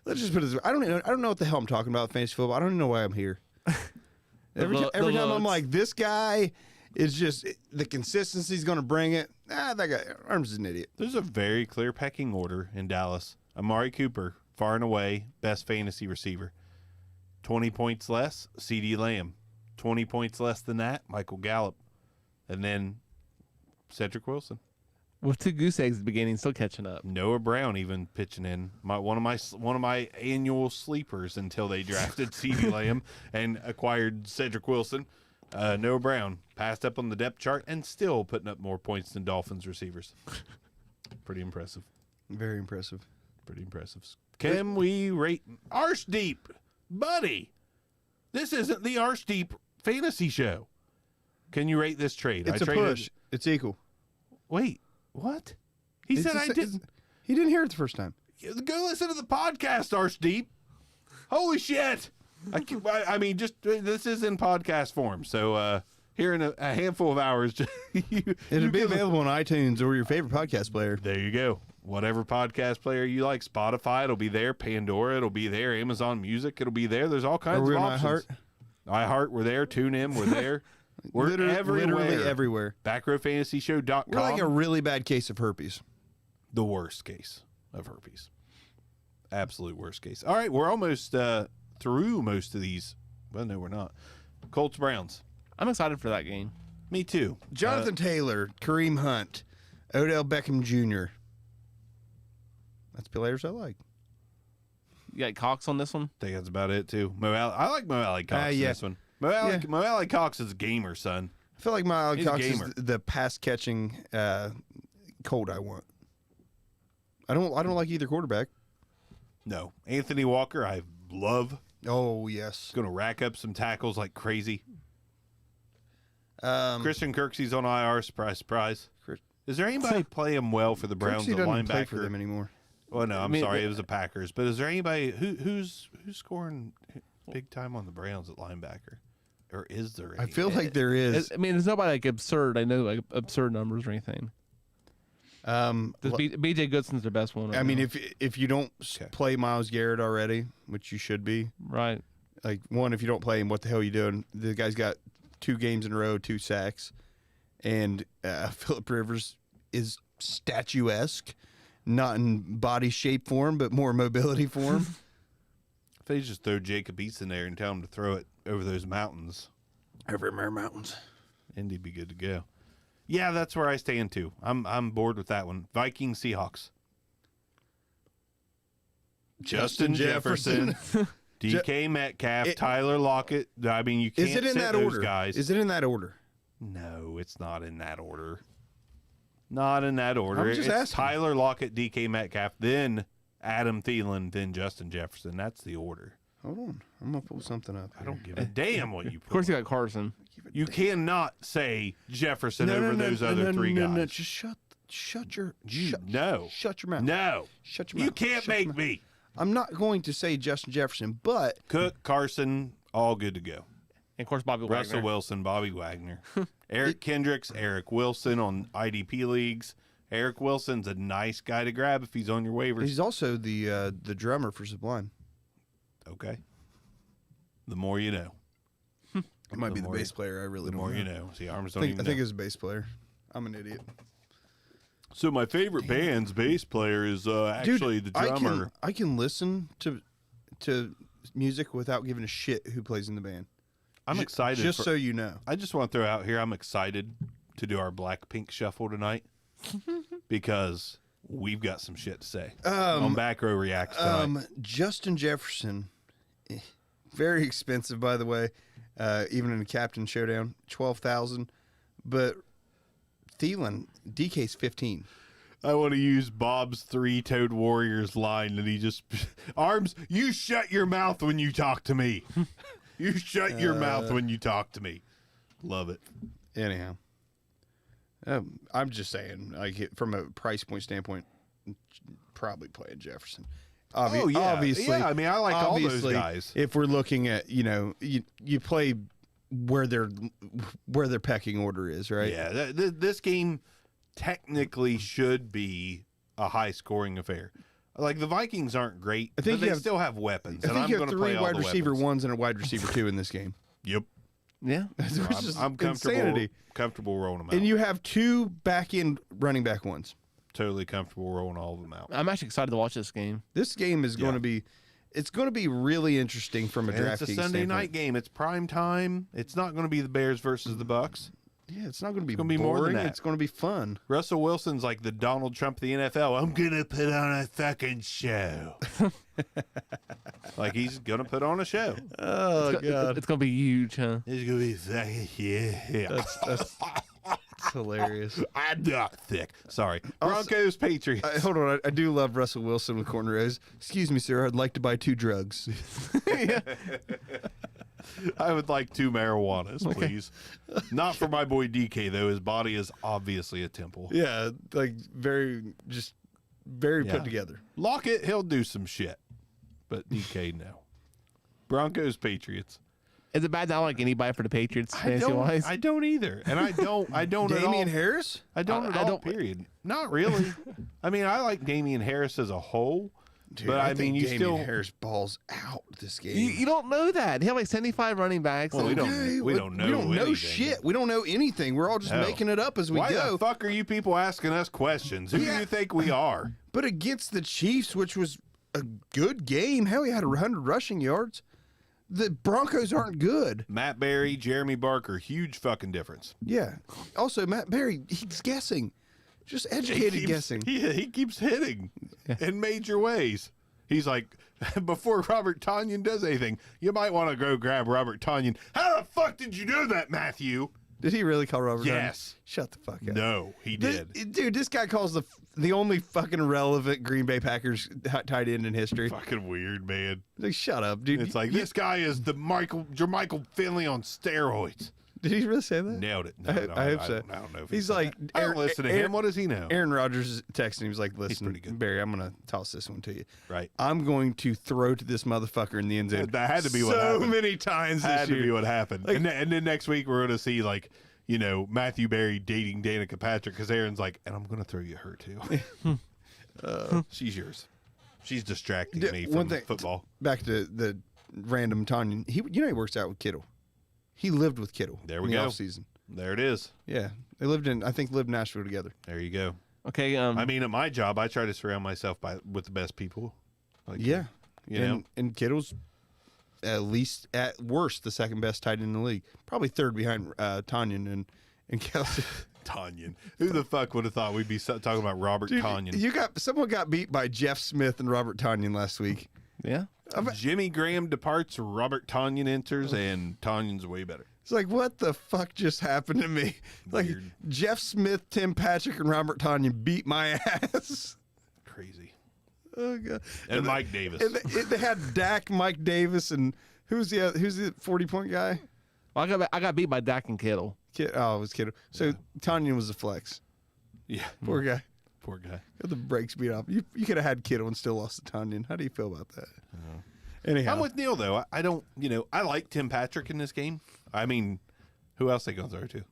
Let's just put it this way. I don't know what the hell I'm talking about with fantasy football. I don't even know why I'm here. Every time I'm loads. like, this guy is just the consistency's going to bring it. That guy Arms is an idiot. There's a very clear pecking order in Dallas. Amari Cooper, far and away, best fantasy receiver. 20 points less, CD Lamb. 20 points less than that, Michael Gallup. And then Cedric Wilson. With 2 goose eggs at the beginning, still catching up. Noah Brown even pitching in. One of my annual sleepers until they drafted CD Lamb and acquired Cedric Wilson. Noah Brown passed up on the depth chart and still putting up more points than Dolphins receivers. Pretty impressive. Very impressive. Pretty impressive. Can we rate Arse Deep? Buddy, this isn't the Arse Deep fantasy show. Can you rate this trade? It's a traded- push. It's equal. Wait, what? He said I didn't. He didn't hear it the first time. Go listen to the podcast, Arse Deep. Holy shit. I mean, just this is in podcast form. So here in a handful of hours, It'll be available on iTunes or your favorite podcast player. There you go. Whatever podcast player you like, Spotify, it'll be there. Pandora, it'll be there. Amazon Music, it'll be there. There's all kinds Are we of on options. iHeart? iHeart, we're there. TuneIn, we're there. We're everywhere. Literally everywhere. BackRowFantasyShow.com. We're like a really bad case of herpes. The worst case of herpes. Absolute worst case. All right, we're almost through most of these. Well, no, we're not. Colts Browns. I'm excited for that game. Me too. Jonathan Taylor, Kareem Hunt, Odell Beckham Jr. That's players I like. You got Cox on this one? I think that's about it too. I like Mo Alley Cox in yeah. this one. Mo Alley Cox is a gamer, son. I feel like my He's a Cox is gamer. the pass catching Colt I want. I don't like either quarterback. No, Anthony Walker, I love. Oh yes. He's going to rack up some tackles like crazy. Um, Christian Kirksey's on IR. Surprise, surprise. Chris- Is there anybody play him well for the Browns Kirksey at doesn't play for linebacker? them anymore. Well, no, I'm mean, sorry, it was the Packers. But is there anybody who's scoring big time on the Browns at linebacker, or is there? I Any? feel like there is. I mean, there's nobody like absurd. I know like absurd numbers or anything. BJ Goodson's the best one. I right mean, now. if you don't Okay. play Myles Garrett already, which you should be, right. like one, if you don't play him, what the hell are you doing? The guy's got 2 games in a row, 2 sacks, and Phillip Rivers is statuesque, not in body shape form, but more mobility form. If they just throw Jacob Eason there and tell him to throw it over those mountains, Over Mare Mountains. Indy'd be good to go. Yeah, that's where I stand too. I'm bored with that one. Vikings Seahawks. Justin Jefferson, DK Metcalf, Tyler Lockett. I mean, you can't Is it in sit that those order? guys. Is it in that order? No, it's not in that order. Not in that order. I'm just It's asking. Tyler Lockett, DK Metcalf, then Adam Thielen, then Justin Jefferson. That's the order. Hold on, I'm gonna pull something up. I don't give a damn what you put. Of course, you got Carson. You cannot say Jefferson over those other three guys. No, just shut your No. shut your mouth. No. Shut your mouth. You can't Shut your make mouth. me. I'm not going to say Justin Jefferson, but Cook, Carson, all good to go. And of course, Bobby Russell Wagner. Wilson, Bobby Wagner, Eric Kendricks, Eric Wilson on IDP leagues. Eric Wilson's a nice guy to grab if he's on your waivers. he's also the drummer for Sublime. Okay. The more you know. It might The be the more bass you- player. I really The don't more know. you know. See, arms I don't think even know. it's a bass player. I'm an idiot. So my favorite band's bass player is actually the drummer. I can listen to music without giving a shit who plays in the band. I'm excited. Just so you know. I just want to throw out here, I'm excited to do our Blackpink shuffle tonight because we've got some shit to say on Back Row Reacts tonight. Justin Jefferson, very expensive, by the way. Even in a captain showdown, 12,000. But Thielen, DK's 15. I want to use Bob's Three-Toed Warriors line, and he just Arms, you shut your mouth when you talk to me. You shut your mouth when you talk to me. Love it. Anyhow, I'm just saying, like from a price point standpoint, probably playing Jefferson. Obviously, yeah. I mean, I like all those obviously, guys. If we're looking at, you play where their pecking order is, right? Yeah, this game technically should be a high-scoring affair. Like the Vikings aren't great, I think but you they have- still have weapons. I and think I'm you going have to 3 play all wide the receiver weapons. ones and a wide receiver 2 in this game. Yep. Yeah. It's just I'm comfortable. insanity. Comfortable rolling them out. And you have 2 back-end running back ones. Totally comfortable rolling all of them out. I'm actually excited to watch this game. This game is going to be, it's going to be really interesting from a And DraftKings it's a Sunday standpoint. night game. It's prime time. It's not going to be the Bears versus the Bucks. Yeah, it's not going to be gonna be boring. more than that. It's going to be fun. Russell Wilson's like the Donald Trump of the NFL. I'm going to put on a fucking show. Like he's going to put on a show. Oh It's gonna be huge, huh? He's going to be fucking, yeah. That's hilarious. I'm not thick. Sorry. Broncos, Patriots. Hold on, I do love Russell Wilson with cornrows. Excuse me, sir. I'd like to buy 2 drugs. I would like 2 marijuanas, please. Not for my boy DK, though. His body is obviously a temple. Yeah, like very Yeah. put together. Lockett, he'll do some shit. But DK, no. Broncos, Patriots. Is it bad that I don't like anybody for the Patriots fantasy wise? I don't either. And I don't at all. Damian Harris? I don't I at all, don't- period. Not really. I mean, I like Damian Harris as a whole, Dude, but I think mean, you Damian still Harris balls out this game. You don't know that. He had like 75 running backs. Well, we don't know We don't know anything. shit. We don't know anything. We're all just No. making it up as we Why go. the fuck are you people asking us questions? Who do you think we are? But against the Chiefs, which was a good game, hell, he had 100 rushing yards. The Broncos aren't good. Matt Berry, Jeremy Barker, huge fucking difference. Yeah. Also, Matt Berry, he's guessing. Just educated guessing. He keeps hitting in major ways. He's like, before Robert Tonyan does anything, you might want to go grab Robert Tonyan. How the fuck did you do that, Matthew? Did he really call Robert? Yes. Tonyan? Shut the fuck up. No, he did. Dude, this guy calls the only fucking relevant Green Bay Packers tight end in history. Fucking weird, man. Like, shut up, dude. It's like, this guy is the Jermichael Finley on steroids. Did he really say that? Nailed it. I hope so. I don't know if He's said like, that. I don't listen to him. What does he know? Aaron Rodgers texted him. He was like, listen, pretty good. Barry, I'm going to toss this one to you. Right. I'm going to throw to this motherfucker in the end zone. That had to be what so happened. many times Had this to year. be what happened. Like- and then next week we're going to see, like, you know, Matthew Berry dating Danica Patrick because Aaron's like, and I'm going to throw you her too. She's yours. She's distracting me one from thing- football. Back to the random Tanyan. He works out with Kittle. He lived with Kittle. There we in the go. Offseason. There it is. Yeah. They lived in Nashville together. There you go. Okay. I mean, at my job, I try to surround myself with the best people. Like, Yeah. You know? And Kittle's at worst the second best tight end in the league. Probably third behind Tanyan and Kelsey. Tanyan. Who the fuck would have thought we'd be talking about Robert Tanyan? Someone got beat by Jeff Smith and Robert Tanyan last week. yeah. Jimmy Graham departs, Robert Tanyan enters, and Tanyan's way better. It's like, what the fuck just happened to me? Like, Weird. Jeff Smith, Tim Patrick, and Robert Tanyan beat my ass. Crazy. Oh, God. And Mike Davis. And they had Dak, Mike Davis, and who's the 40-point guy? Well, I got beat by Dak and Kittle. It was Kittle. So Tanyan was a flex. Yeah. Poor guy. Poor guy. Got the brakes beat off. You could have had Kittle and still lost to Tanyan. How do you feel about that? Anyhow. I'm with Neil, though. I don't, I like Tim Patrick in this game. I mean, who else they going to throw to?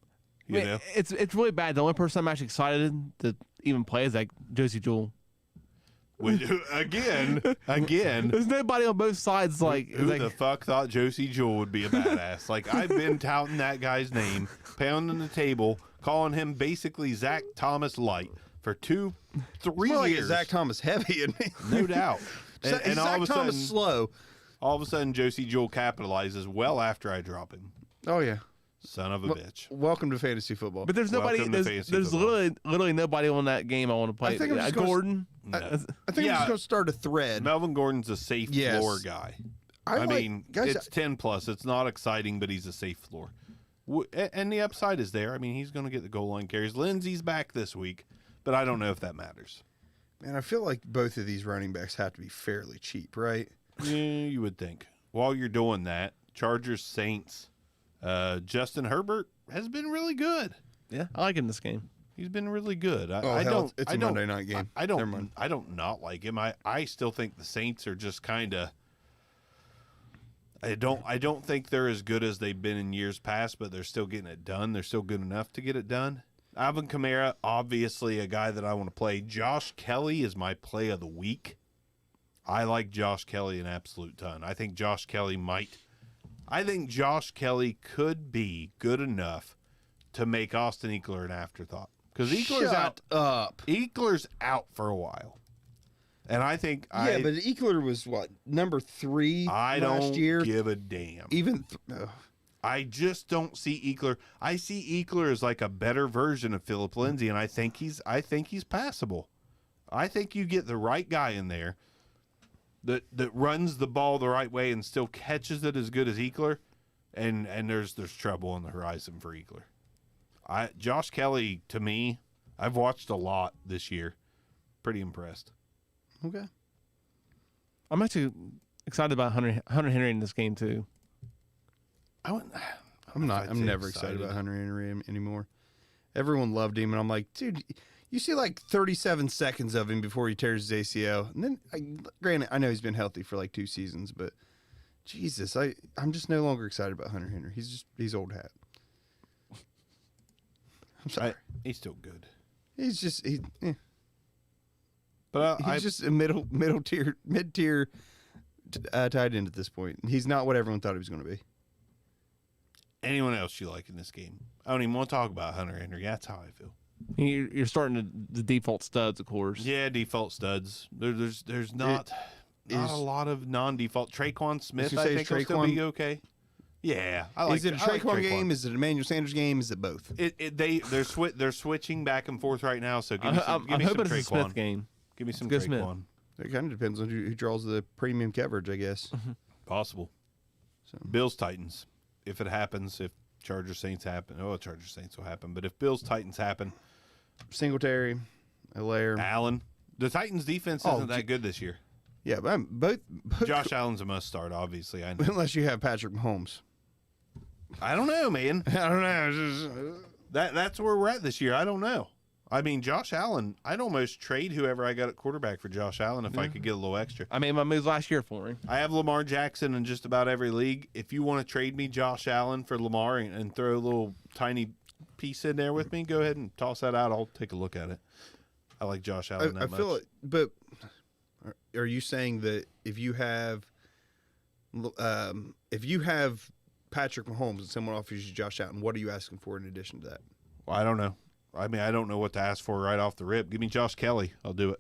You know? It's really bad. The only person I'm actually excited to even play is like Josie Jewell. Again, There's nobody on both sides. Like, who like the fuck thought Josie Jewell would be a badass? Like, I've been touting that guy's name, pounding the table, calling him basically Zach Thomas light for 3 More like years. Zach Thomas heavy, isn't he? No doubt. Zach all of a Thomas sudden, slow. all of a sudden, Josie Jewell capitalizes well after I drop him. Oh yeah. Son of a bitch. Welcome to fantasy football. but there's nobody. Welcome to There's fantasy football. literally nobody on that game I want to play. I think I'm just gonna- Gordon. I think I'm Yeah. just going to start a thread. Melvin Gordon's a safe Yes. floor guy. I like- mean, guys, it's 10 plus. It's not exciting, but he's a safe floor. And the upside is there. I mean, he's going to get the goal line carries. Lindsey's back this week, but I don't know if that matters. Man, I feel like both of these running backs have to be fairly cheap, right? Yeah, you would think. While you're doing that, Chargers, Saints, Justin Herbert has been really good. Yeah, I like him this game. He's been really good. Oh, I hell, don't. it's I a don't- Monday night game. I Never don't. mind. I don't not like him. I still think the Saints are just kind of. I don't think they're as good as they've been in years past, but they're still getting it done. They're still good enough to get it done. Alvin Kamara, obviously a guy that I want to play. Josh Kelly is my play of the week. I like Josh Kelly an absolute ton. I think Josh Kelly could be good enough to make Austin Eckler an afterthought. Because Eckler's Shut up. Eckler's out for a while. And I think Yeah, but Eckler was what, number 3 I last don't year? give a damn. Even I just don't see Eckler. I see Eckler as like a better version of Philip Lindsay, and I think he's passable. I think you get the right guy in there that runs the ball the right way and still catches it as good as Eckler, and there's trouble on the horizon for Eckler. Josh Kelly, to me, I've watched a lot this year. Pretty impressed. okay. I'm actually excited about Hunter Henry in this game too. I'm never excited about Hunter Henry anymore. Everyone loved him, and I'm like, dude, you see like 37 seconds of him before he tears his ACL, and then granted, I know he's been healthy for like 2 seasons, but Jesus, I'm just no longer excited about Hunter Henry. He's old hat. I'm sorry. He's still good. He's just. But He's just a mid tier tight end at this point. He's not what everyone thought he was going to be. anyone else you like in this game? I don't even want to talk about Hunter Henry. That's how I feel. You're starting to the default studs, of course. Yeah, default studs. There's not a lot of non-default. Traquan Smith, I think, will still be okay. Yeah, I like. Is it a Traquan game? Is it an Emmanuel Sanders game? Is it both? They're switching back and forth right now. So give me some I'm hoping Traquan. it's a Smith game. Give me some Good Smith. Traquan. It kind of depends on who draws the premium coverage, I guess. Possible. So. Bills Titans. If it happens, if Chargers Saints happen, Chargers Saints will happen. But if Bills Titans happen, Singletary, Allaire. Allen. The Titans defense isn't that good this year. Yeah, but both Josh Allen's a must start, obviously. I know. unless you have Patrick Mahomes. I don't know, man. I don't know. That's where we're at this year. I don't know. I mean, Josh Allen, I'd almost trade whoever I got at quarterback for Josh Allen if I could get a little extra. I made my moves last year for him. I have Lamar Jackson in just about every league. If you want to trade me Josh Allen for Lamar and throw a little tiny piece in there with me, go ahead and toss that out. I'll take a look at it. I like Josh Allen that I much. feel it, but are you saying that if you have Patrick Mahomes and someone offers you Josh Allen, what are you asking for in addition to that? Well, I don't know. I mean, I don't know what to ask for right off the rip. Give me Josh Kelly. I'll do it.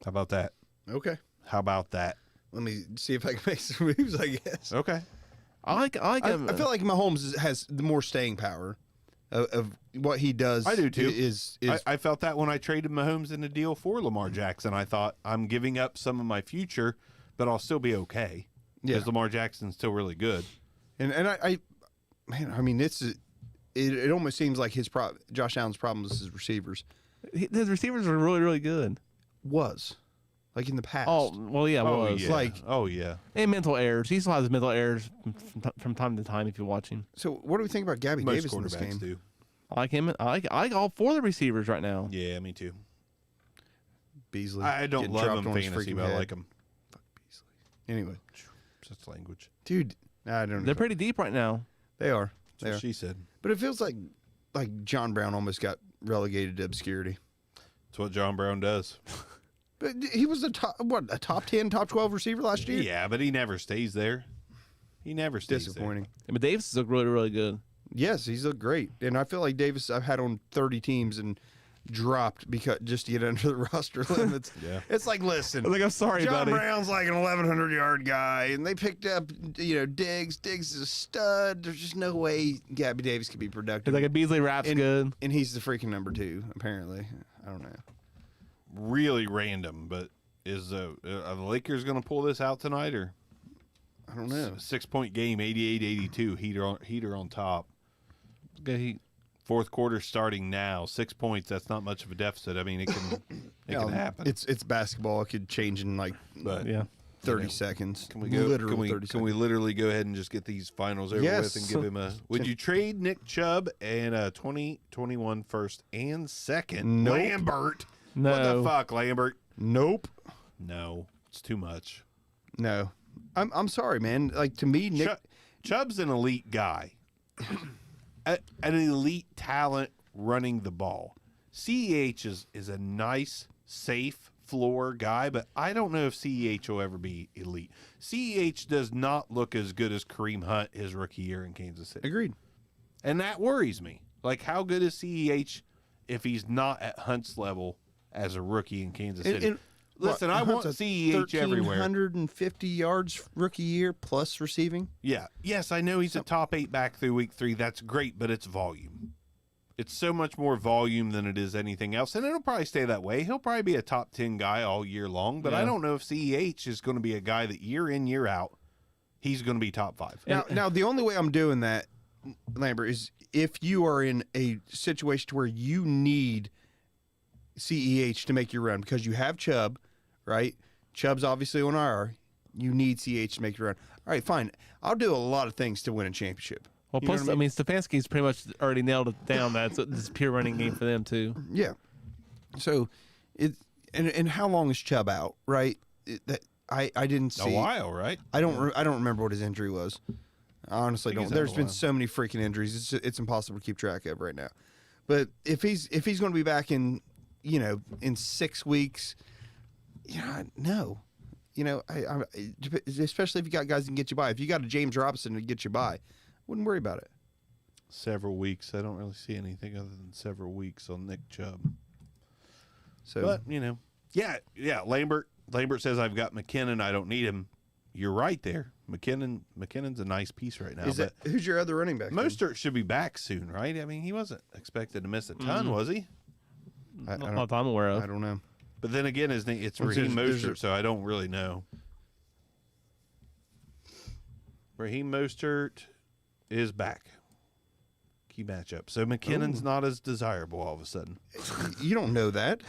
How about that? Okay. How about that? Let me see if I can make some moves, I guess. Okay. I like him. I feel like Mahomes has the more staying power of what he does. I do too. I I felt that when I traded Mahomes in the deal for Lamar Jackson. I thought I'm giving up some of my future, but I'll still be okay because Lamar Jackson's still really good. and I mean, it almost seems like Josh Allen's problem is his receivers. His receivers are really, really good. Was like in the past. Oh, well, yeah, was. Yeah. Like- And mental errors. He still has mental errors from time to time if you watch him. So what do we think about Gabby Most Davis in this game? quarterbacks do. I like him. I like all four of the receivers right now. Yeah, me too. Beasley. I don't getting love dropped him on his fantasy, freaking but I head. like him. Anyway, Such language. dude, I don't know. They're pretty deep right now. They are. That's They what are. she said. But it feels like John Brown almost got relegated to obscurity. That's what John Brown does. But he was a top 10, top 12 receiver last year. Yeah, but he never stays there. He never stays Disappointing. But Davis look really, really good. Yes, he's looked great, and I feel like Davis I've had on 30 teams and dropped because just to get under the roster limits. Yeah. It's like, listen, I'm sorry, John buddy. Brown's like an 1,100-yard guy, and they picked up Diggs. Diggs is a stud. There's just no way Gabby Davis could be productive. He's like a Beasley Rap's good. And he's the freaking number 2, apparently. I don't know. Really random, but are the Lakers going to pull this out tonight or? I don't know. 6-point game, 88-82, heater on top. Good heat. Fourth quarter starting now. 6 points. That's not much of a deficit. I mean, it can happen. It's basketball. It could change in like But Yeah. 30 seconds. Can we go? Literally 30 Can we literally go ahead and just get these finals over Yes. with and give him a? Would you trade Nick Chubb and a 2021 first and second? Nope. Lambert. No. What the fuck, Lambert? Nope. No, it's too much. No. I'm sorry, man. Like, to me, Nick... Chubb's an elite guy, an elite talent running the ball. CEH is a nice, safe floor guy, but I don't know if CEH will ever be elite. CEH does not look as good as Kareem Hunt his rookie year in Kansas City. Agreed. And that worries me. Like, how good is CEH if he's not at Hunt's level as a rookie in Kansas City? Listen, I want CEH everywhere. 1,350 yards rookie year plus receiving. Yeah. Yes, I know he's a top 8 back through week 3. That's great, but it's volume. It's so much more volume than it is anything else. And it'll probably stay that way. He'll probably be a top 10 guy all year long, but I don't know if CEH is going to be a guy that year in, year out, he's going to be top 5. Now, the only way I'm doing that, Lambert, is if you are in a situation where you need CEH to make your run because you have Chubb, right? Chubb's obviously on IR. You need CEH to make your run. All right, fine. I'll do a lot of things to win a championship. Well, You know plus, what I mean, Stefanski's pretty much already nailed it down. That's this is pure running game for them too. Yeah. So, and how long is Chubb out? Right. I didn't see A while, right? I don't remember what his injury was. I honestly think don't. he's out There's a been while. so many freaking injuries. It's impossible to keep track of right now. But if he's going to be back in in 6 weeks. No. I especially if you got guys that can get you by. If you got a James Robinson to get you by, wouldn't worry about it. Several weeks. I don't really see anything other than several weeks on Nick Chubb. So, But, yeah. Lambert says, I've got McKinnon. I don't need him. You're right there. McKinnon's a nice piece right now. who's your other running back? Mostert should be back soon, right? I mean, he wasn't expected to miss a ton, was he? Not that I'm aware of. I don't know. But then again, it's Raheem Mostert, so I don't really know. Raheem Mostert is back. Key matchup. So McKinnon's not as desirable all of a sudden. You don't know that.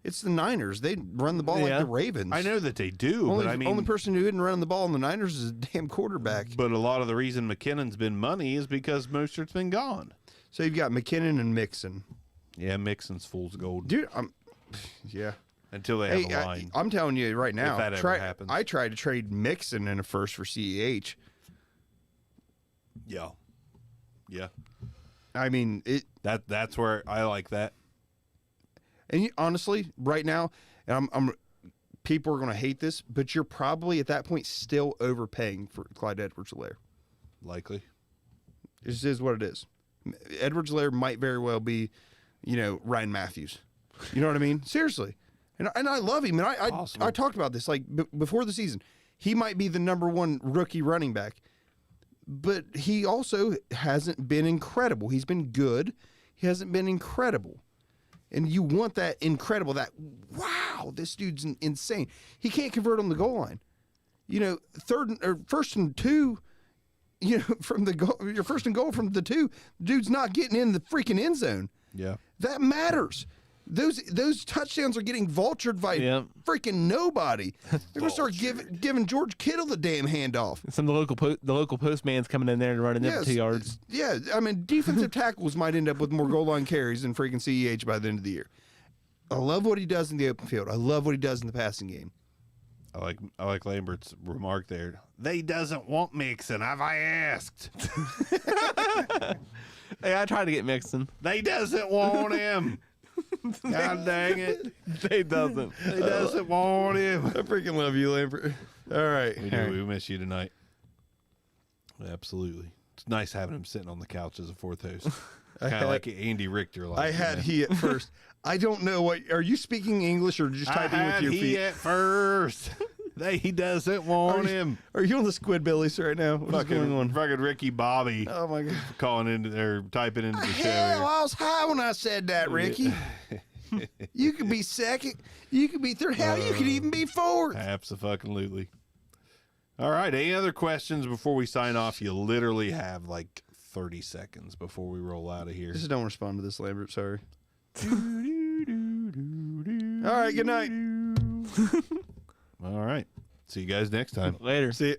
It's the Niners. They run the ball like the Ravens. I know that they do, Only, but I mean, only person who isn't running the ball in the Niners is a damn quarterback. But a lot of the reason McKinnon's been money is because Mostert's been gone. So you've got McKinnon and Mixon. Yeah, Mixon's fool's gold. Dude, yeah. Until they have a line. I'm telling you right now. If that ever happens. I tried to trade Mixon in a first for CEH. Yeah. Yeah. I mean, that's where I like that. And honestly, right now, and people are going to hate this, but you're probably at that point still overpaying for Clyde Edwards-Helaire. Likely. This is what it is. Edwards-Helaire might very well be, Ryan Matthews. You know what I mean? Seriously. And I love him. And I talked about this like before the season. He might be the number one rookie running back, but he also hasn't been incredible. He's been good. He hasn't been incredible. And you want that incredible, that, wow, this dude's insane. He can't convert on the goal line. First and two, from the goal, you're first and goal from the two, the dude's not getting in the freaking end zone. Yeah. That matters. Those touchdowns are getting vultured by freaking nobody. They're gonna start giving George Kittle the damn handoff. Some of the local postman's coming in there and running them for 2 yards. Yeah, I mean defensive tackles might end up with more goal line carries than freaking CEH by the end of the year. I love what he does in the open field. I love what he does in the passing game. I like Lambert's remark there. They doesn't want Mixon, have I asked? Hey, I tried to get Mixon. They doesn't want him. God dang it. They doesn't. They doesn't want him. I freaking love you, Lambert. All right. We do. We miss you tonight. Absolutely. It's nice having him sitting on the couch as a fourth host. Kind of like Andy Richter. I had he at first. I don't know what. Are you speaking English or just typing with your feet? He at first. He doesn't want him. Are you on the Squidbillies right now? What's going on? Fucking Ricky Bobby. Oh my God. Calling into there, typing into the show. Hell, Here. I was high when I said that, Ricky. You could be second. You could be third. Hell, you could even be fourth. Absolutely. All right. Any other questions before we sign off? You literally have like 30 seconds before we roll out of here. Just don't respond to this, Lambert. Sorry. All right. Good night. All right. See you guys next time. Later. See you.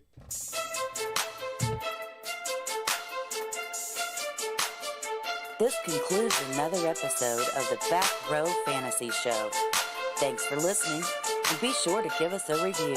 This concludes another episode of the Back Row Fantasy Show. Thanks for listening, and be sure to give us a review.